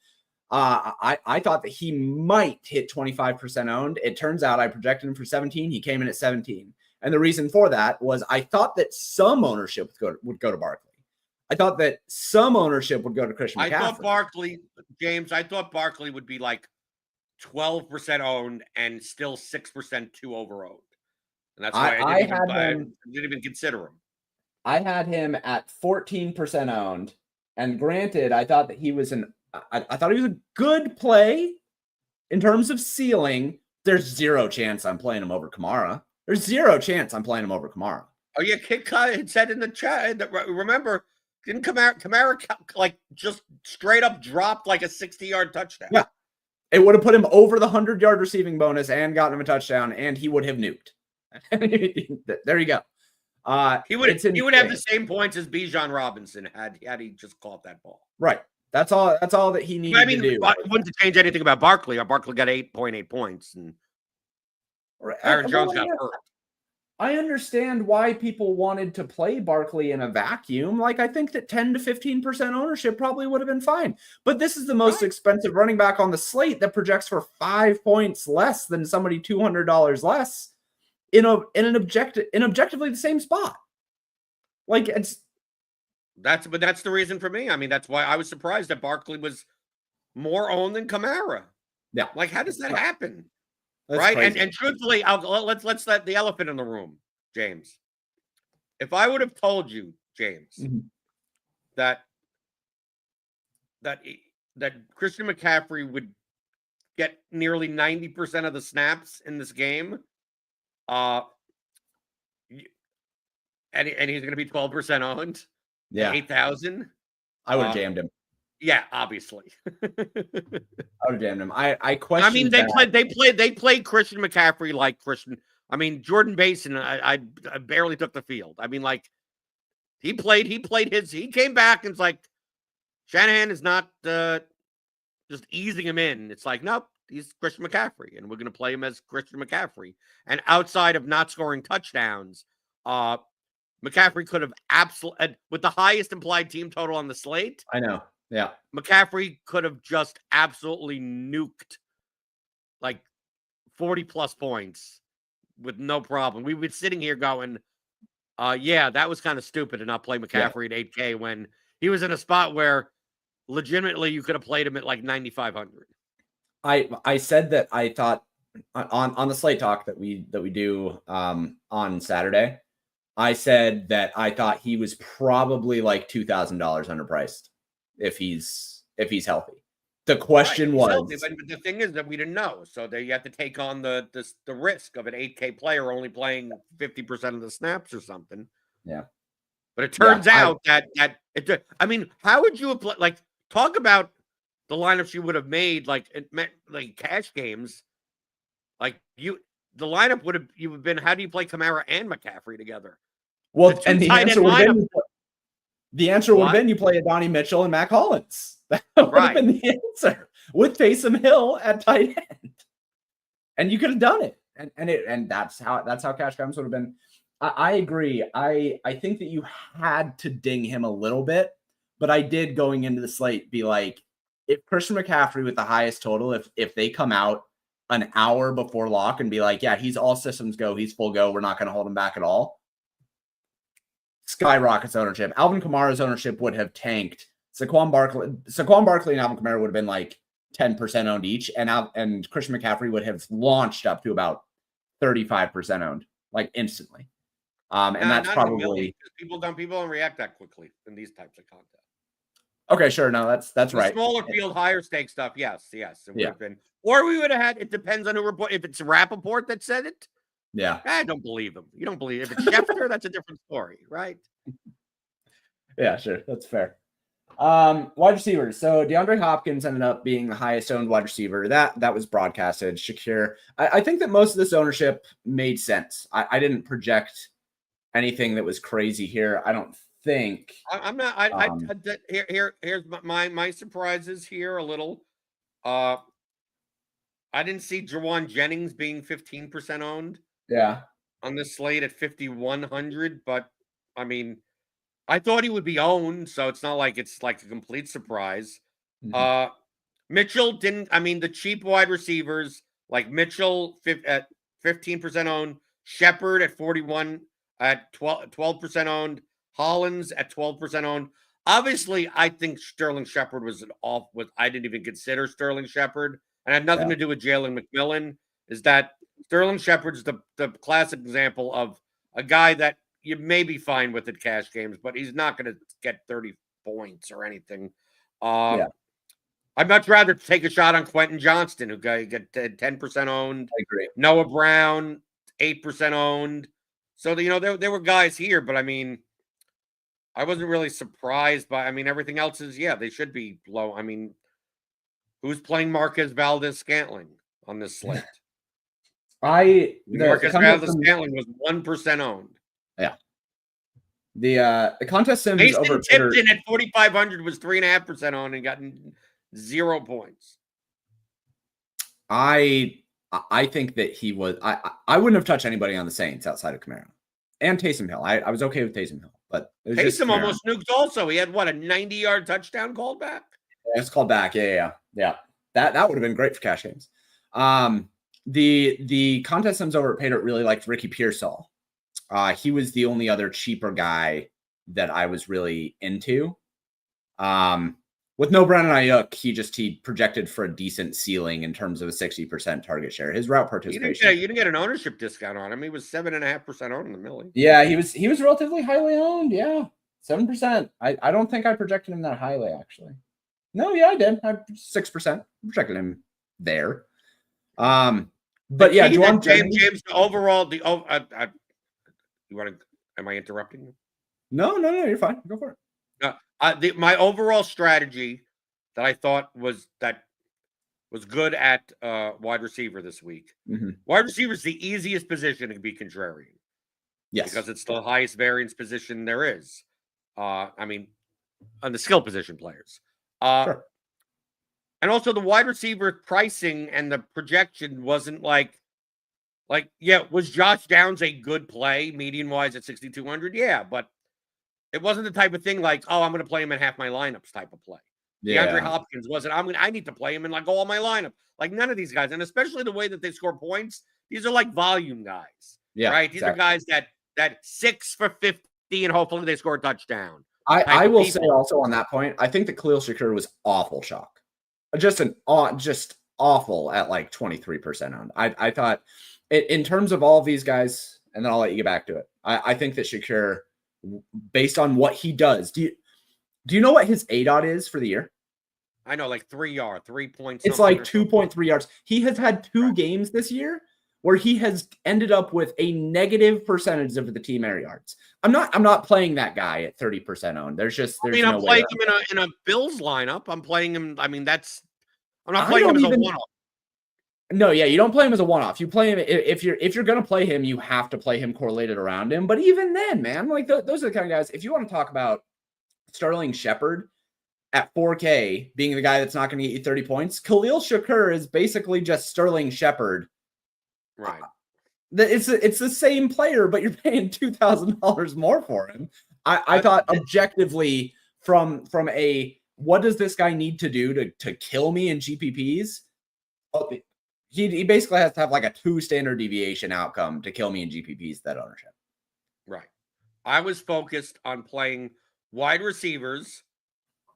I thought that he might hit 25% owned. It turns out I projected him for 17. He came in at 17. And the reason for that was I thought that some ownership would go to Barkley. I thought that some ownership would go to Christian McCaffrey. I thought Barkley would be like 12% owned and still 6% too over owned. And that's why I didn't even consider him. I had him at 14% owned. And granted, I thought that he was I thought he was a good play in terms of ceiling. There's zero chance I'm playing him over Kamara. There's zero chance I'm playing him over Kamara. Oh, yeah, Kit Cut had said in the chat, remember, didn't Kamara like just straight up dropped like a 60-yard touchdown? Yeah. It would have put him over the 100-yard receiving bonus and gotten him a touchdown, and he would have nuked. There you go. He would have the same points as Bijan Robinson had he just caught that ball. Right. That's all that he needed to do. I wouldn't change anything about Barkley. Barkley got 8.8 points, and Aaron Jones got hurt. I understand why people wanted to play Barkley in a vacuum. Like, I think that 10 to 15% ownership probably would have been fine. But this is the most expensive running back on the slate that projects for 5 points less than somebody $200 less in objectively the same spot. Like, that's the reason for me. I mean, that's why I was surprised that Barkley was more owned than Kamara. Yeah. Like, how does that happen? That's right. crazy. And truthfully, let's let the elephant in the room, James. If I would have told you, James, that Christian McCaffrey would get nearly 90% of the snaps in this game, and he's going to be 12% owned, 8,000, I would have jammed him. Yeah, obviously. I would have jammed him. I question. I mean, they played Christian McCaffrey like Christian. I mean, Jordan Mason, I barely took the field. I mean, like he came back and it's like Shanahan is not just easing him in. It's like, nope, he's Christian McCaffrey, and we're going to play him as Christian McCaffrey. And outside of not scoring touchdowns, McCaffrey could have absolutely, with the highest implied team total on the slate. I know. Yeah. McCaffrey could have just absolutely nuked like 40 plus points with no problem. We were sitting here going, yeah, that was kind of stupid to not play McCaffrey at 8K when he was in a spot where legitimately you could have played him at like 9,500. I said that I thought on the slate talk that we do on Saturday, I said that I thought he was probably like $2,000 underpriced if he's healthy. The question was healthy, but the thing is that we didn't know, so you have to take on the risk of an 8K player only playing 50% of the snaps or something. Yeah, but it turns out that I mean, how would you have like talk about the lineups you would have made like cash games? Like the lineup would have been, how do you play Kamara and McCaffrey together? Well, and the answer would have been you play Adonai Mitchell and Mac Hollins. That would have been the answer with Taysom Hill at tight end, and you could have done it. And that's how cash games would have been. I agree. I think that you had to ding him a little bit, but I did going into the slate be like, if Christian McCaffrey with the highest total, if they come out an hour before lock and be like, yeah, he's all systems go, he's full go, we're not going to hold him back at all, skyrockets ownership. Alvin Kamara's ownership would have tanked. Saquon Barkley and Alvin Kamara would have been like 10% owned each, and Christian McCaffrey would have launched up to about 35% owned, like instantly. And that's probably people don't react that quickly in these types of content. Okay, sure. No, that's right. Smaller field, higher stake stuff. Yes. It would have been, or we would have had. It depends on who report. If it's Rappaport that said it, Yeah. I don't believe him. You don't believe if it's Schefter, that's a different story, right? Yeah, sure. That's fair. Wide receivers. So DeAndre Hopkins ended up being the highest owned wide receiver. That was broadcasted. Shakir. I think that most of this ownership made sense. I didn't project anything that was crazy here. I don't think. I'm not. Here's my surprises here a little. I didn't see Jawan Jennings being 15% owned. Yeah. On this slate at 5,100, but I mean, I thought he would be owned, so it's not like it's like a complete surprise. Mm-hmm. Mitchell didn't. I mean, the cheap wide receivers like Mitchell at 15% owned, Shepard at 41 at 12% owned, Hollins at 12% owned. Obviously, I think Sterling Shepard was an off. I didn't even consider Sterling Shepard, and had nothing to do with Jalen McMillan. Is that Sterling Shepard's the classic example of a guy that you may be fine with at cash games, but he's not going to get 30 points or anything. Yeah. I'd much rather take a shot on Quentin Johnston, who got 10% owned. I agree. Noah Brown, 8% owned. So, there were guys here, but I mean, I wasn't really surprised by, I mean, everything else is, they should be low. I mean, who's playing Marquez Valdez-Scantling on this slate? Marquez Valdez-Scantling was 1% owned. Yeah. The contest sim is over. Tipton at 4,500 was 3.5% owned and gotten 0 points. I think that he was. I wouldn't have touched anybody on the Saints outside of Camaro and Taysom Hill. I was okay with Taysom Hill, but Taysom almost nuked. Also, he had what, a 90-yard touchdown called back. Yeah, it's called back. Yeah. That would have been great for cash games. The contest sims over at PayDirt really liked Ricky Pearsall. He was the only other cheaper guy that I was really into. With no Brandon Ayuk, he projected for a decent ceiling in terms of a 60% target share. His route participation. You didn't get an ownership discount on him. He was 7.5% owned in the millie. Yeah, he was relatively highly owned. Yeah, 7%. I don't think I projected him that highly, actually. No, yeah, I did. I 6% projected him there. But yeah, James, overall, you want to? Am I interrupting you? No, you're fine. Go for it. My overall strategy that I thought was good at wide receiver this week. Mm-hmm. Wide receiver is the easiest position to be contrarian. Yes, because it's the highest variance position there is. I mean, on the skill position players. Sure. And also the wide receiver pricing and the projection wasn't was Josh Downs a good play median wise at 6,200? Yeah, but it wasn't the type of thing like, oh, I'm going to play him in half my lineups type of play. Yeah. DeAndre Hopkins wasn't. I need to play him in all my lineup. Like none of these guys, and especially the way that they score points, these are like volume guys. Yeah, right. These are guys that 6 for 50 and hopefully they score a touchdown. I will say also on that point, I think that Khalil Shakir was awful chalk. Just awful at 23% owned. I thought in terms of all of these guys, and then I'll let you get back to it. I think that Shakir, based on what he does, do you know what his ADOT is for the year? I know, 3 yards, 3 points. It's 2.3 yards. He has had 2 games this year where he has ended up with a negative percentage of the team air yards. I'm not playing that guy at 30% owned. I'm playing him in a Bills lineup. I'm playing him. I mean, I'm not playing him as a one-off. No, yeah, you don't play him as a one-off. You play him if you're gonna play him, you have to play him correlated around him. But even then, man, those are the kind of guys. If you want to talk about Sterling Shepard at 4K being the guy that's not going to get you 30 points, Khalil Shakir is basically just Sterling Shepard. Right. It's the same player, but you're paying $2,000 more for him. I thought objectively from a what does this guy need to do to kill me in GPPs? He basically has to have a 2 standard deviation outcome to kill me in GPPs that ownership. Right. I was focused on playing wide receivers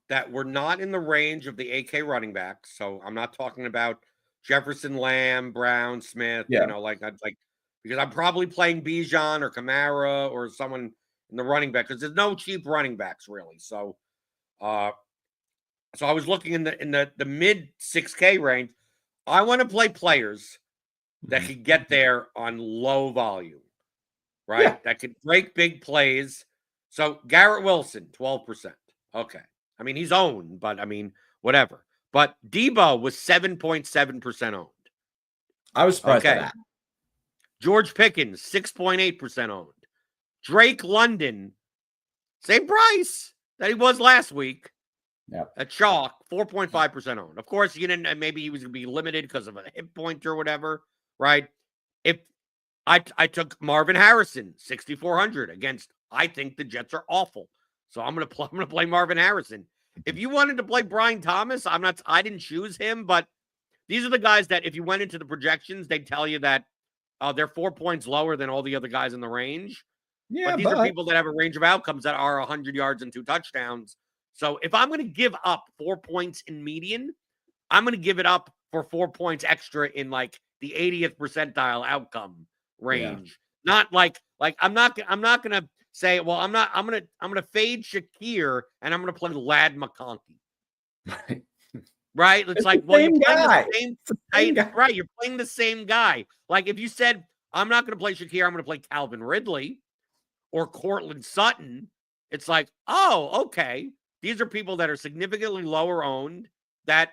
that were not in the range of the AK running backs. So I'm not talking about Jefferson, Lamb, Brown, Smith, because I'm probably playing Bijan or Kamara or someone in the running back because there's no cheap running backs really. So I was looking in the mid 6K range. I want to play players that could get there on low volume, right? That could break big plays. So Garrett Wilson, 12%. Okay. I mean, he's owned, but I mean, whatever. But Debo was 7.7% owned. I was surprised by that. George Pickens, 6.8% owned. Drake London, same price that he was last week. Yep. At chalk, 4.5% owned. Of course, you didn't. Maybe he was going to be limited because of a hip point or whatever, right? If I took Marvin Harrison, 6,400 against, I think the Jets are awful, so I'm going to play Marvin Harrison. If you wanted to play Brian Thomas, I didn't choose him, but these are the guys that if you went into the projections, they'd tell you that they're 4 points lower than all the other guys in the range. Yeah, but these are people that have a range of outcomes that are 100 yards and 2 touchdowns. So if I'm going to give up 4 points in median, I'm going to give it up for 4 points extra in like the 80th percentile outcome range. Yeah. Not like I'm not going to say, well, I'm going to fade Shakir and I'm going to play Lad McConkey. Right? It's like, well, you're playing the same guy. Right, you're playing the same guy. Like if you said, I'm not going to play Shakir, I'm going to play Calvin Ridley or Cortland Sutton, it's like, oh, okay. These are people that are significantly lower owned that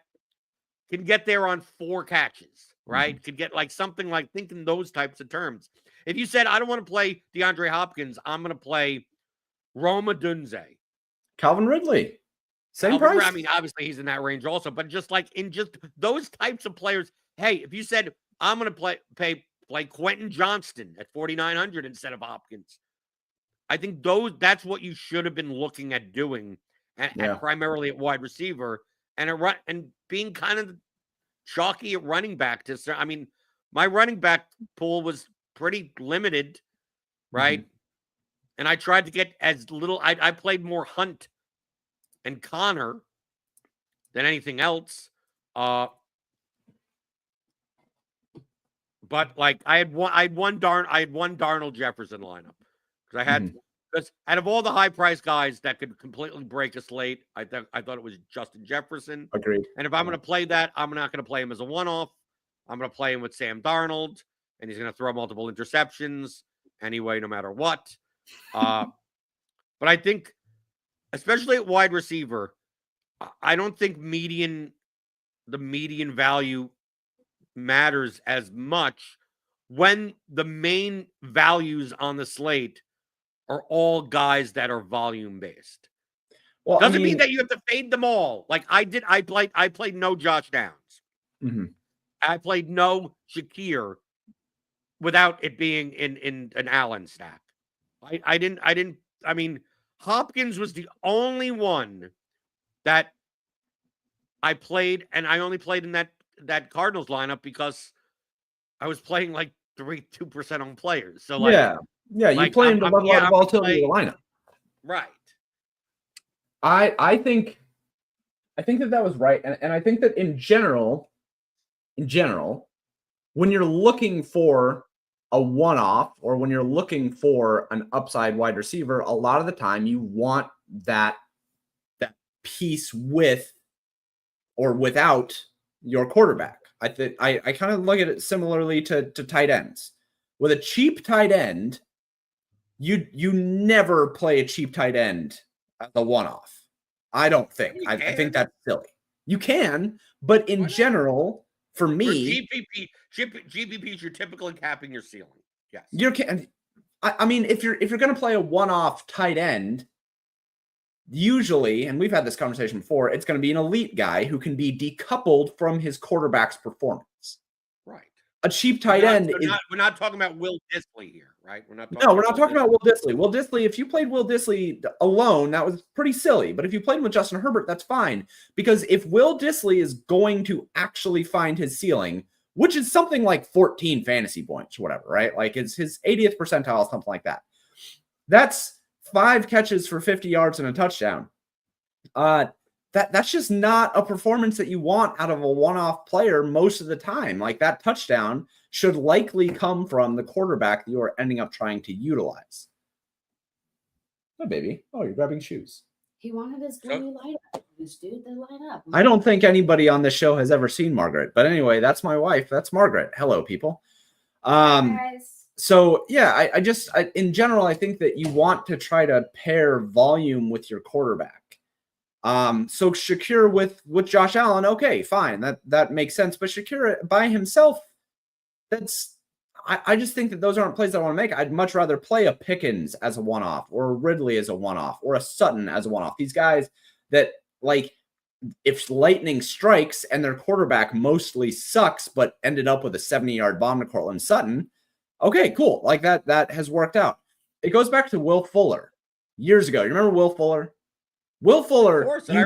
can get there on 4 catches, right? Could get like something like thinking those types of terms. If you said, I don't want to play DeAndre Hopkins, I'm going to play Roma Dunze. Calvin Ridley. Same price. I mean, obviously he's in that range also, but just like in just those types of players. Hey, if you said, I'm going to play Quentin Johnston at 4,900 instead of Hopkins, I think that's what you should have been looking at doing. And primarily at wide receiver and being kind of chalky at running back. I mean, my running back pool was pretty limited, right? And I tried to get as little. I played more Hunt and Connor than anything else. But like I had one Darnold Jefferson lineup because I had. Because out of all the high-priced guys that could completely break a slate, I thought it was Justin Jefferson. Agreed. And if I'm going to play that, I'm not going to play him as a one-off. I'm going to play him with Sam Darnold, and he's going to throw multiple interceptions anyway, no matter what. But I think, especially at wide receiver, I don't think the median value matters as much when the main values on the slate are all guys that are volume based. Well, doesn't mean that you have to fade them all. Like I did. I played no Josh Downs. I played no Shakir without it being in an Allen stack. I didn't. I mean, Hopkins was the only one that I played, and I only played in that Cardinals lineup because I was playing like 2% on players. So like. Yeah, you play him to level out the volatility of the lineup. Right. I think that was right. And I think that in general, when you're looking for a one-off or when you're looking for an upside wide receiver, a lot of the time you want that piece with or without your quarterback. I think I kind of look at it similarly to tight ends. With a cheap tight end, you never play a cheap tight end as a one-off. I don't think. I think that's silly. You can, but in general, for me, GPPs, you're typically capping your ceiling. Yes, you can. I mean, if you're going to play a one-off tight end, usually, and we've had this conversation before, it's going to be an elite guy who can be decoupled from his quarterback's performance. Right. A cheap tight end. We're not talking about Will Dissly here, right? We're not talking about Will Dissly. Will Dissly, if you played Will Dissly alone, that was pretty silly. But if you played with Justin Herbert, that's fine. Because if Will Dissly is going to actually find his ceiling, which is something like 14 fantasy points, whatever, right? Like it's his 80th percentile, something like that. That's 5 catches for 50 yards and a touchdown. That's just not a performance that you want out of a one-off player most of the time. Like that touchdown should likely come from the quarterback that you are ending up trying to utilize. Oh, baby. Oh, you're grabbing shoes. He wanted his dummy light up. Dude, they light up. I don't think anybody on this show has ever seen Margaret. But anyway, that's my wife. That's Margaret. Hello, people. Guys. So yeah, in general, I think that you want to try to pair volume with your quarterback. So Shakir with Josh Allen, okay, fine, that makes sense. But Shakir by himself, I just think that those aren't plays I want to make. I'd much rather play a Pickens as a one-off, or a Ridley as a one-off, or a Sutton as a one-off. These guys that, like, if lightning strikes and their quarterback mostly sucks, but ended up with a 70-yard bomb to Cortland Sutton, okay, cool. Like that has worked out. It goes back to Will Fuller years ago. You remember Will Fuller? Will Fuller. Of course, and I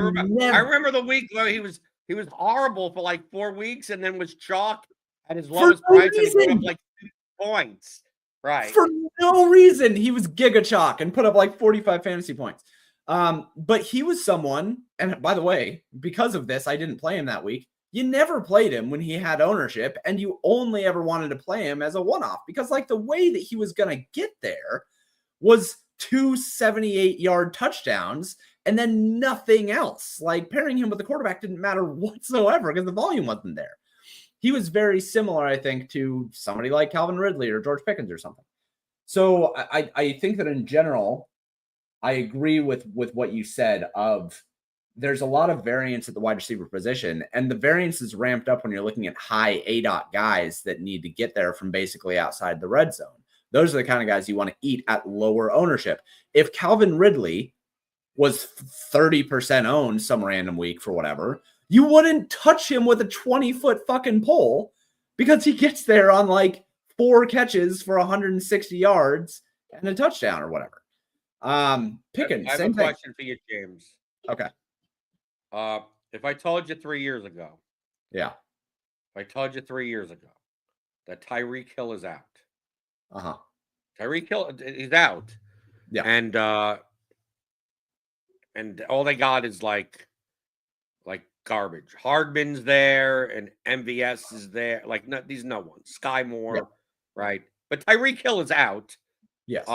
remember the week where he was horrible for like 4 weeks, and then was chalk at his lowest price and put up like 2 points. Right. For no reason. He was giga chalk and put up like 45 fantasy points. But he was someone, and by the way, because of this, I didn't play him that week. You never played him when he had ownership, and you only ever wanted to play him as a one-off, because like the way that he was going to get there was 2 78-yard touchdowns and then nothing else. Like pairing him with the quarterback didn't matter whatsoever because the volume wasn't there. He was very similar, I think, to somebody like Calvin Ridley or George Pickens or something. So I think that in general, I agree with what you said of there's a lot of variance at the wide receiver position, and the variance is ramped up when you're looking at high ADOT guys that need to get there from basically outside the red zone. Those are the kind of guys you want to eat at lower ownership. If Calvin Ridley was 30% owned some random week for whatever, you wouldn't touch him with a 20-foot fucking pole because he gets there on like 4 catches for 160 yards and a touchdown or whatever. Pickens, I have same a thing. question for you, James. Okay. If I told you 3 years ago, Yeah. if I told you 3 years ago that Tyreek Hill is out, Tyreek Hill is out, Yeah, and all they got is like garbage. Hardman's there, and MVS is there. Like these no one. Sky Moore, right? But Tyreek Hill is out. yes.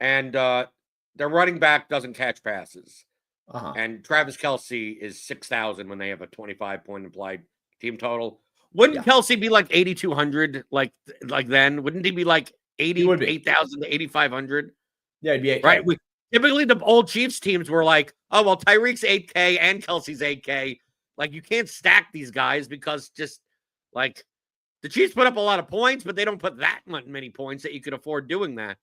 And their running back doesn't catch passes. And Travis Kelce is 6,000 when they have a 25-point implied team total. Wouldn't Kelce be like 8,200 like then? Wouldn't he be like 8,000 to 8,500? Yeah, it'd be 8K. Right. Typically, the old Chiefs teams were like, oh, well, Tyreek's 8K and Kelsey's 8K. Like, you can't stack these guys because just like the Chiefs put up a lot of points, but they don't put that many points that you could afford doing that.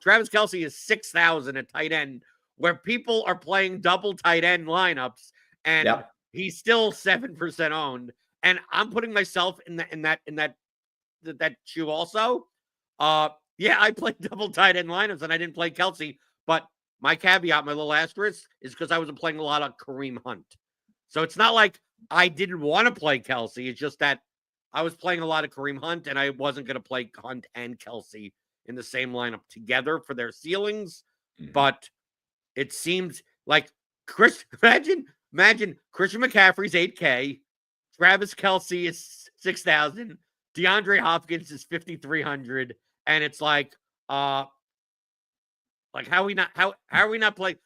Travis Kelce is 6,000 at tight end, where people are playing double tight end lineups, and he's still 7% owned. And I'm putting myself in that shoe also. I played double tight end lineups and I didn't play Kelce, but my caveat, my little asterisk, is because I wasn't playing a lot of Kareem Hunt. So it's not like I didn't want to play Kelce. It's just that I was playing a lot of Kareem Hunt, and I wasn't going to play Hunt and Kelce in the same lineup together for their ceilings. But it seems like imagine Christian McCaffrey's 8K, Travis Kelce is 6,000, DeAndre Hopkins is 5,300, and it's like how are we not playing?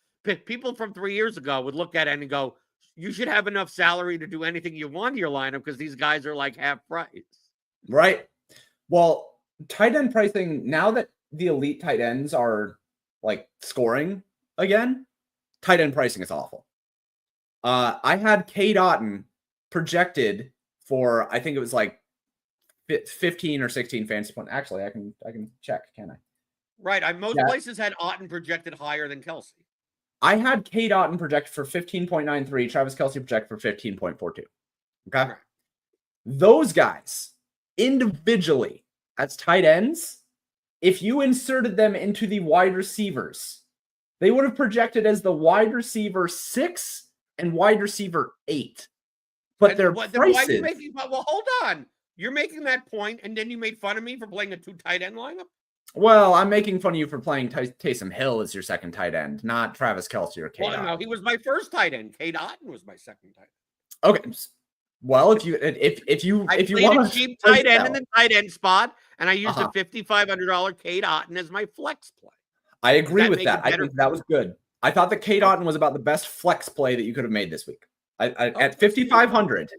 People from 3 years ago would look at it and go, you should have enough salary to do anything you want in your lineup because these guys are like half price. Right. Well, tight end pricing, now that the elite tight ends are like scoring again, tight end pricing is awful. I had Cade Otton projected for, I think it was like 15 or 16 fantasy points. Actually, I can check, can I? Right. Most places had Otton projected higher than Kelce. I had Cade Otton projected for 15.93, Travis Kelce projected for 15.42. Okay. Right. Those guys individually as tight ends, if you inserted them into the wide receivers, they would have projected as the wide receiver 6 and wide receiver 8. But their prices... Well, hold on. You're making that point, and then you made fun of me for playing a 2 tight end lineup? Well, I'm making fun of you for playing Taysom Hill as your second tight end, not Travis Kelce or Cade Otton. No, he was my first tight end. Cade Otton was my second tight end. Okay. Well, if you want a cheap tight end in the tight end spot, and I used a $5,500 Cade Otton as my flex play. I agree with that. I think that was good. I thought that Cade Otton was about the best flex play that you could have made this week. At 5,500,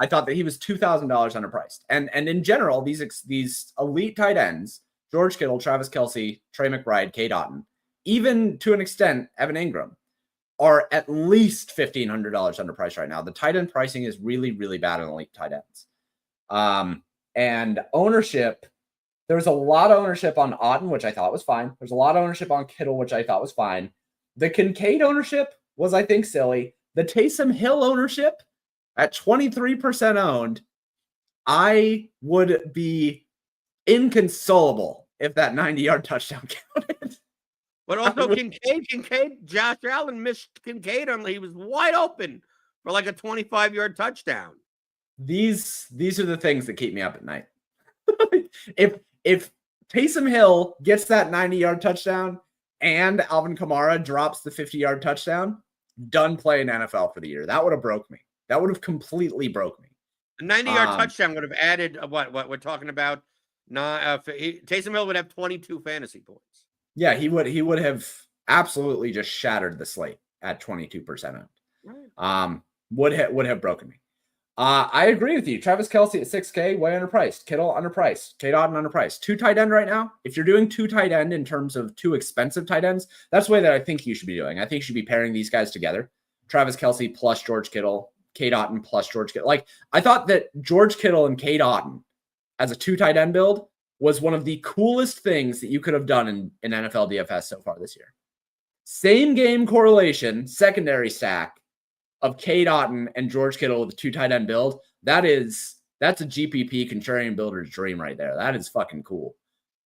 I thought that he was $2,000 underpriced. And in general, these elite tight ends, George Kittle, Travis Kelce, Trey McBride, Kate Otten, even to an extent, Evan Ingram, are at least $1,500 underpriced right now. The tight end pricing is really, really bad on elite tight ends. And ownership, there was a lot of ownership on Otten, which I thought was fine. There's a lot of ownership on Kittle, which I thought was fine. The Kincaid ownership was, I think, silly. The Taysom Hill ownership at 23% owned, I would be inconsolable if that 90-yard touchdown counted. But also Kincaid, Josh Allen missed Kincaid on. He was wide open for like a 25-yard touchdown. These are the things that keep me up at night. If Taysom Hill gets that 90-yard touchdown and Alvin Kamara drops the 50-yard touchdown, done playing NFL for the year. That would have broke me. That would have completely broke me. The 90-yard touchdown would have added what we're talking about. Taysom Hill would have 22 fantasy points. Yeah, he would have absolutely just shattered the slate at 22% owned. Right. Would have broken me. I agree with you. Travis Kelce at 6K, way underpriced. Kittle underpriced. Kate Otten underpriced. 2 tight end right now. If you're doing 2 tight end in terms of 2 expensive tight ends, that's the way that I think you should be doing. I think you should be pairing these guys together. Travis Kelce plus George Kittle, Kate Otten plus George Kittle. Like, I thought that George Kittle and Kate Otten as a 2 tight end build was one of the coolest things that you could have done in NFL DFS so far this year. Same game correlation, secondary stack of Kate Otten and George Kittle with a 2 tight end build. That's a GPP contrarian builder's dream right there. That is fucking cool.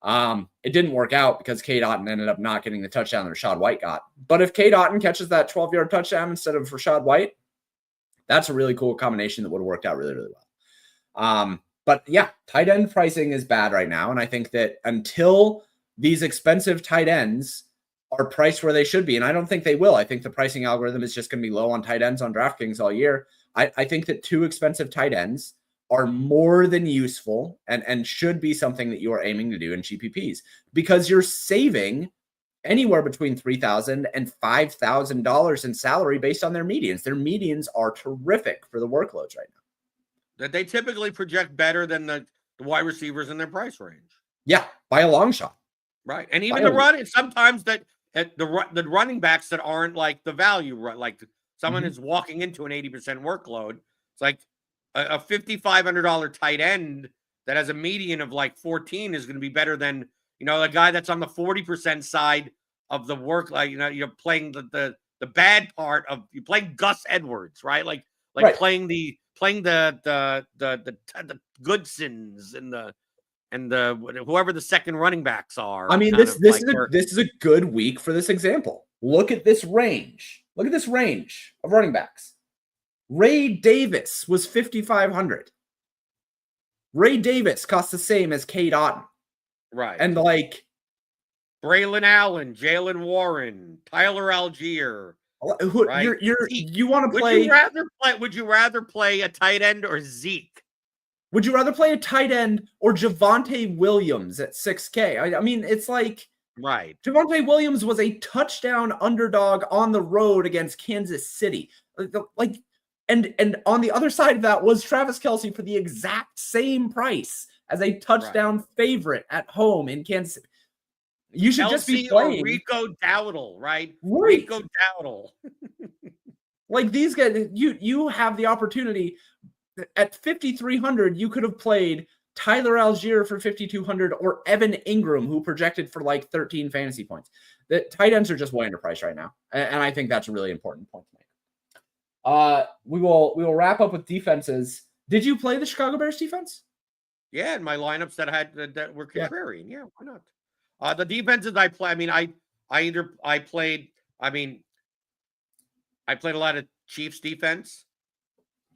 It didn't work out because Kate Otten ended up not getting the touchdown that Rashad White got. But if Kate Otten catches that 12-yard touchdown instead of Rashad White, that's a really cool combination that would have worked out really, really well. But yeah, tight end pricing is bad right now. And I think that until these expensive tight ends are priced where they should be, and I don't think they will. I think the pricing algorithm is just going to be low on tight ends on DraftKings all year. I think that 2 expensive tight ends are more than useful and should be something that you are aiming to do in GPPs because you're saving anywhere between $3,000 and $5,000 in salary based on their medians. Their medians are terrific for the workloads right now. That they typically project better than the wide receivers in their price range. Yeah, by a long shot. Right. And even the running, sometimes the running backs that aren't like the value, like someone is walking into an 80% workload. It's like a $5,500 tight end that has a median of like 14 is going to be better than, a guy that's on the 40% side of the work. Like, you're playing the bad part of you playing Gus Edwards, right? Like right. playing the Goodsons and the whoever the second running backs are. I mean, this is a good week for this example. Look at this range. Look at this range of running backs. Ray Davis was 5,500. Ray Davis cost the same as Kate Otten. Right. And like Braylon Allen, Jalen Warren, Tyler Algier. Right? You want to play? Would you rather play a tight end or Zeke? Would you rather play a tight end or Javonte Williams at 6K? I mean, it's like right. Javonte Williams was a touchdown underdog on the road against Kansas City. Like, and on the other side of that was Travis Kelce for the exact same price as a touchdown favorite at home in Kansas City. You should just be playing Rico Dowdle, right? Rico Dowdle. Like these guys, you have the opportunity at 5,300. You could have played Tyler Algier for 5,200 or Evan Ingram, who projected for like 13 fantasy points. The tight ends are just way underpriced right now, and I think that's a really important point to make. We will wrap up with defenses. Did you play the Chicago Bears defense? Yeah, in my lineups that were contrarian. Yeah, why not? The defenses I play. I mean, I played a lot of Chiefs defense.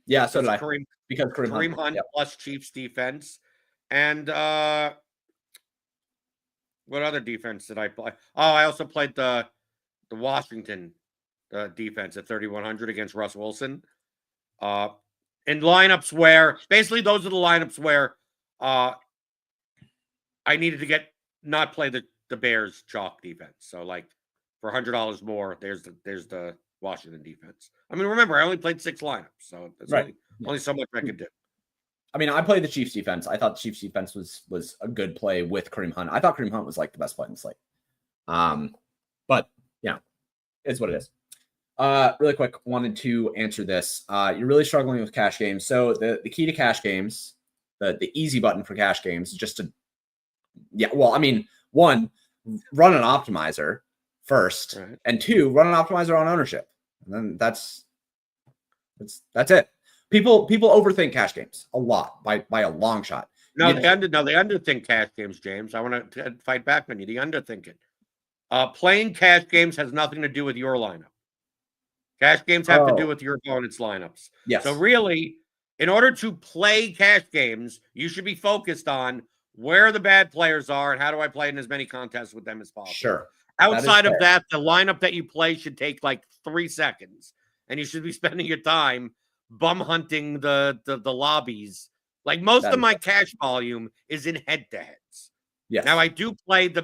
Yeah, so did I. Because Kareem Hunt plus Chiefs defense. And what other defense did I play? Oh, I also played the Washington defense at 3,100 against Russ Wilson. In lineups where basically those are the lineups where I needed to not play the Bears chalk defense. So like for $100 more, there's the Washington defense. I mean, remember, I only played 6 lineups, so that's Only so much I could do. I mean, I played the Chiefs defense. I thought the Chiefs defense was a good play with Kareem Hunt. I thought Kareem Hunt was like the best play in the slate. But yeah, it's what it is. Really quick, wanted to answer this. You're really struggling with cash games. So the key to cash games, the easy button for cash games is just to, well, I mean, one, run an optimizer first, Right. and two, run an optimizer on ownership. And then that's it. People overthink cash games a lot by a long shot. No, they underthink cash games, James. I want to fight back on you. They underthink it. Playing cash games has nothing to do with your lineup. Cash games have to do with your opponent's lineups. Yes. So really, in order to play cash games, you should be focused on where the bad players are and how do I play in as many contests with them as possible. Sure. Outside of that, the lineup that you play should take like 3 seconds, and you should be spending your time bum hunting the lobbies. Like most of my cash volume is in head-to-heads. Yes. Now I do play the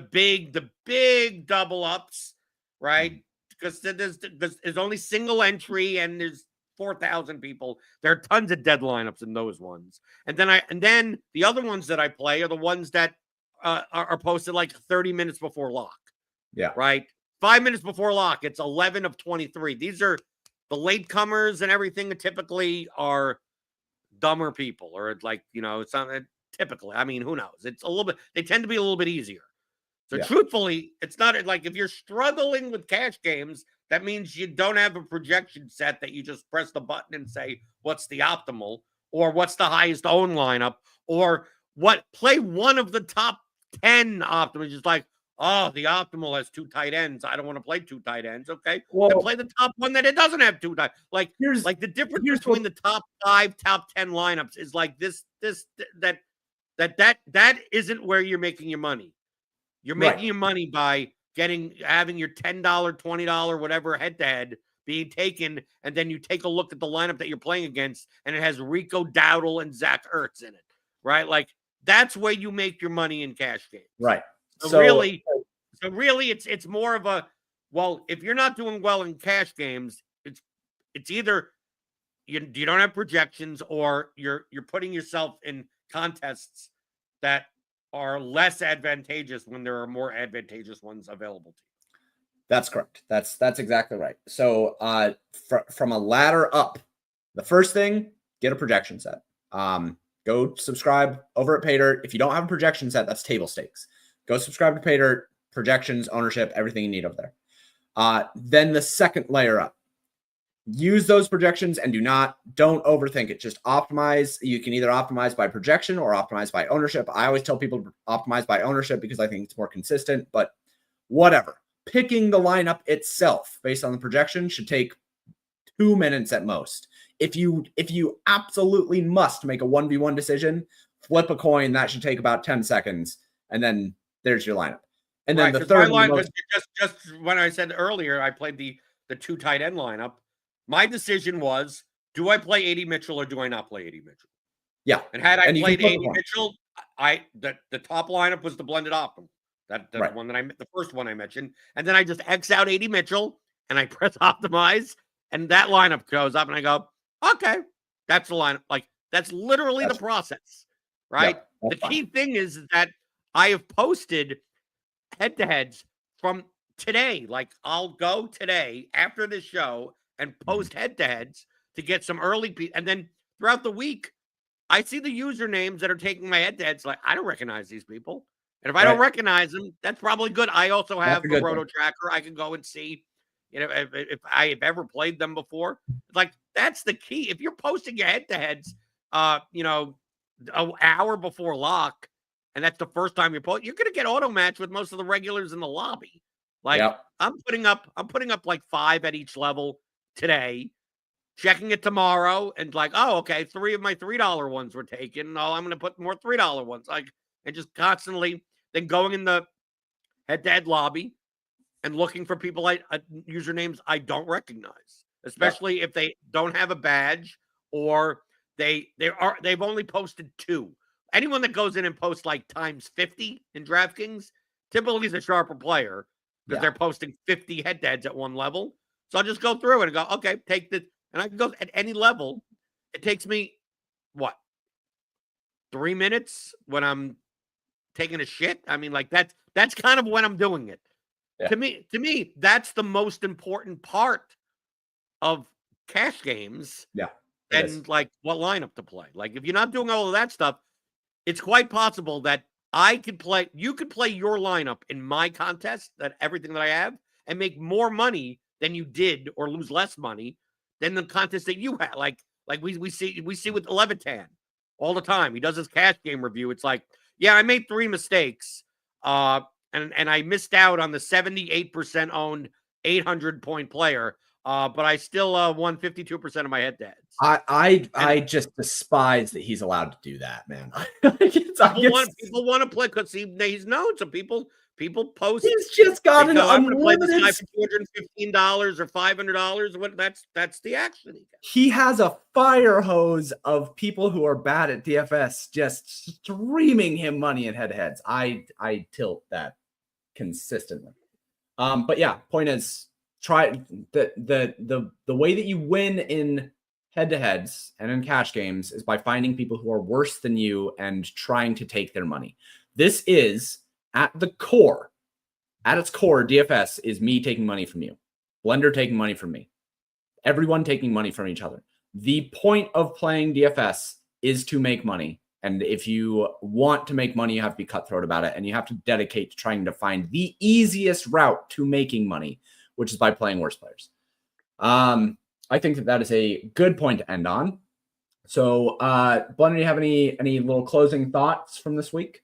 big double ups, right? Because there's only single entry and there's 4,000 people. There are tons of dead lineups in those ones. And then the other ones that I play are the ones that are posted like 30 minutes before lock. Yeah. Right. 5 minutes before lock, it's 11 of 23. These are the latecomers and everything that typically are dumber people, or like, it's not typically. I mean, who knows? It's a little bit, they tend to be a little bit easier. So truthfully, it's not like if you're struggling with cash games, that means you don't have a projection set that you just press the button and say, what's the optimal, or what's the highest own lineup, or play one of the top 10 optimals. Just like, oh, the optimal has 2 tight ends. I don't want to play 2 tight ends. Okay. Well, then play the top one that it doesn't have 2 tight. Like the difference between the top 5, top 10 lineups is like that isn't where you're making your money. You're making your money by having your $10, $20, whatever head-to-head being taken, and then you take a look at the lineup that you're playing against, and it has Rico Dowdle and Zach Ertz in it, right? Like, that's where you make your money in cash games. Right. So really, it's more of a, well, if you're not doing well in cash games, it's either you don't have projections, or you're putting yourself in contests that are less advantageous when there are more advantageous ones available to you. That's correct. That's exactly right. So from a ladder up, the first thing, get a projection set. Go subscribe over at PayDirt. If you don't have a projection set, that's table stakes. Go subscribe to PayDirt, projections, ownership, everything you need over there. Then the second layer up, use those projections and don't overthink it. Just optimize. You can either optimize by projection or optimize by ownership. I always tell people to optimize by ownership because I think it's more consistent, but whatever. Picking the lineup itself based on the projection should take 2 minutes at most. If you absolutely must make a 1v1 decision, flip a coin. That should take about 10 seconds. And then there's your lineup. And then the third line was just when I said earlier, I played the 2 tight end lineup. My decision was, do I play A.D. Mitchell or do I not play A.D. Mitchell? Yeah. And had I played A.D. Mitchell, the top lineup was the blended optimum. One the first one I mentioned. And then I just X out A.D. Mitchell and I press optimize, and that lineup goes up, and I go, okay, that's the lineup. Like, that's literally the process, right? Yeah, the key thing is that I have posted head-to-heads from today. Like, I'll go today after this show and post head-to-heads to get some early and then throughout the week, I see the usernames that are taking my head-to-heads. Like, I don't recognize these people. And if I don't recognize them, that's probably good. I also have the Roto Tracker. I can go and see, if I have ever played them before. Like, that's the key. If you're posting your head-to-heads, an hour before lock, and that's the first time you're posting, you're going to get auto match with most of the regulars in the lobby. Like, I'm putting up like 5 at each level today, checking it tomorrow, and like, oh, okay, 3 of my $3 ones were taken. Oh, I'm going to put more $3 ones. Like, and just constantly then going in the head-to-head lobby and looking for people usernames I don't recognize, especially if they don't have a badge or they've only posted 2. Anyone that goes in and posts like times 50 in DraftKings typically is a sharper player because they're posting 50 head-to-heads at one level. So I'll just go through it and go, okay, take this. And I can go at any level. it takes me what 3 minutes when I'm taking a shit. I mean, like that's kind of when I'm doing it. Yeah. To me, that's the most important part of cash games. Yeah. And like what lineup to play. Like if you're not doing all of that stuff, it's quite possible that you could play your lineup in my contest, that everything that I have, and make more money than you did, or lose less money than the contest that you had. Like we see with Levitan all the time. He does his cash game review. It's like, yeah, I made 3 mistakes. And I missed out on the 78% owned 800-point player. But I still won 52% of my head-to-heads. I just despise that he's allowed to do that, man. People want to play because he's known. So people post. He's just got an I'm going to play this guy unlimited for $215 or $500. What? That's the action he gets. He has a fire hose of people who are bad at DFS just streaming him money in head-to-heads. I tilt that consistently. But yeah, point is, try the way that you win in head-to-heads and in cash games is by finding people who are worse than you and trying to take their money. This is at its core, DFS is me taking money from you, Blender taking money from me, everyone taking money from each other. The point of playing DFS is to make money. And if you want to make money, you have to be cutthroat about it. And you have to dedicate to trying to find the easiest route to making money, which is by playing worse players. I think that is a good point to end on. So, Blender, do you have any little closing thoughts from this week?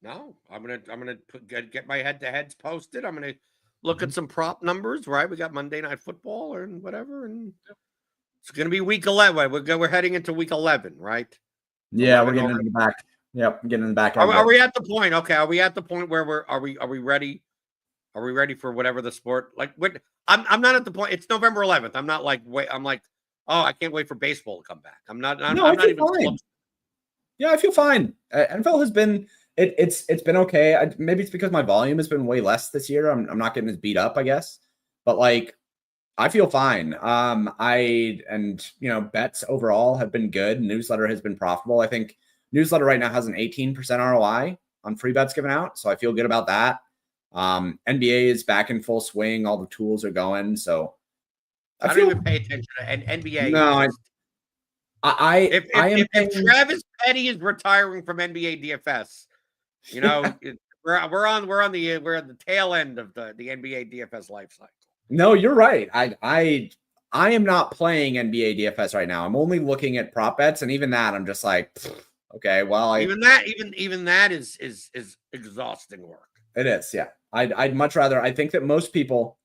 No, I'm gonna get my head-to-heads posted. I'm gonna look at some prop numbers. Right, we got Monday Night Football or whatever, and it's gonna be week 11. We're heading into week 11, right? Yeah, we're getting in the back. Yep, getting in the back. Are we at the point? Okay, are we at the point where are we ready? Are we ready for whatever the sport? Like, what? I'm not at the point. It's November 11th. I'm not like wait. I'm like, oh, I can't wait for baseball to come back. I'm not even fine. Yeah, I feel fine. NFL has been it's been okay. Maybe it's because my volume has been way less this year. I'm not getting as beat up, I guess. But like, I feel fine. Bets overall have been good. Newsletter has been profitable. I think Newsletter right now has an 18% ROI on free bets given out, so I feel good about that. NBA is back in full swing. All the tools are going. So I don't even pay attention to NBA. No, if Travis Petty is retiring from NBA DFS, we're on the tail end of the NBA DFS life cycle. No, you're right. I am not playing NBA DFS right now. I'm only looking at prop bets, and even that, I'm just like, okay, well, even that is exhausting work. It is, yeah. I'd much rather. I think that most people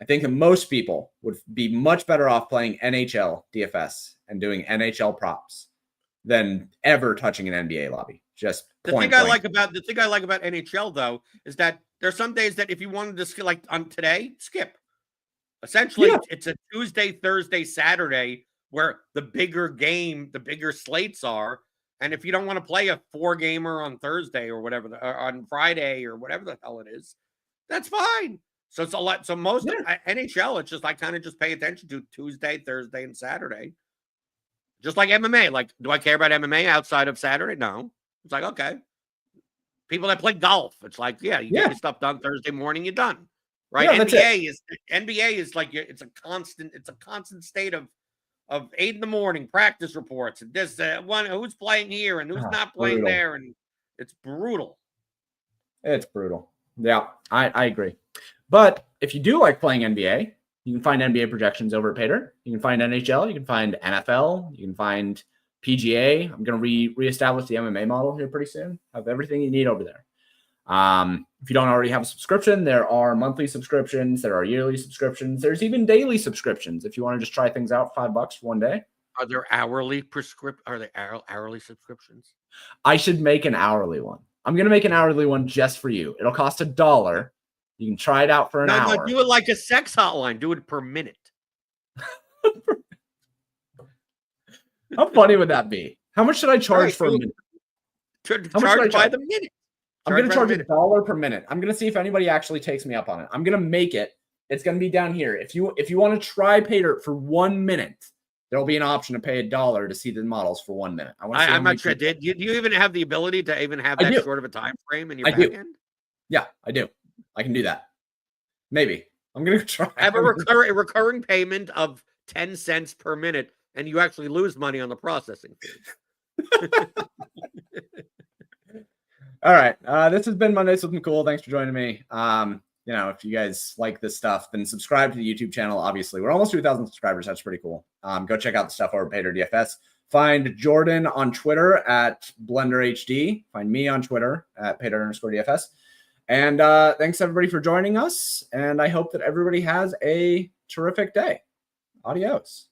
would be much better off playing NHL DFS and doing NHL props than ever touching an NBA lobby. Just the thing I like about NHL though is that there's some days that if you wanted to skip, like on today, skip. Essentially, It's a Tuesday, Thursday, Saturday where the bigger slates are. And if you don't want to play a 4-gamer on Thursday or whatever, or on Friday or whatever the hell it is, that's fine. So it's a lot. So most of NHL, it's just I kind of just pay attention to Tuesday, Thursday, and Saturday. Just like MMA. Like, do I care about MMA outside of Saturday? No. It's like, okay. People that play golf, it's like, you get your stuff done Thursday morning, you're done. Right? Yeah, NBA is like it's a constant state of 8 in the morning practice reports and this one who's playing here and who's not playing there, and it's brutal. It's brutal. Yeah, I agree. But if you do like playing NBA, you can find NBA projections over at Paydirt. You can find NHL. You can find NFL. You can find PGA. I'm going to reestablish the MMA model here pretty soon. Have everything you need over there. If you don't already have a subscription, there are monthly subscriptions. There are yearly subscriptions. There's even daily subscriptions if you want to just try things out. $5 for one day. Are there hourly subscriptions? I should make an hourly one. I'm going to make an hourly one just for you. It'll cost $1. You can try it out for an hour. No, do it like a sex hotline. Do it per minute. How funny would that be? How much should I charge for a minute? Charge by the minute. I'm going to charge $1 per minute. I'm going to see if anybody actually takes me up on it. I'm going to make it It's going to be down here. If you want to try PayDirt for 1 minute, there'll be an option to pay $1 to see the models for 1 minute. I'm not sure. Do you even have the ability to even have that short of a time frame in your back end? Yeah, I do. I can do that. Maybe. I'm going to try. Have a recurring payment of 10 cents per minute, and you actually lose money on the processing fee. All right. This has been Mondays with McCool. Thanks for joining me. If you guys like this stuff, then subscribe to the YouTube channel. Obviously, we're almost 2,000 subscribers. That's pretty cool. Go check out the stuff over at PaydirtDFS. Find Jordan on Twitter at BlenderHD. Find me on Twitter at PayDirt_DFS. And thanks everybody for joining us. And I hope that everybody has a terrific day. Adios.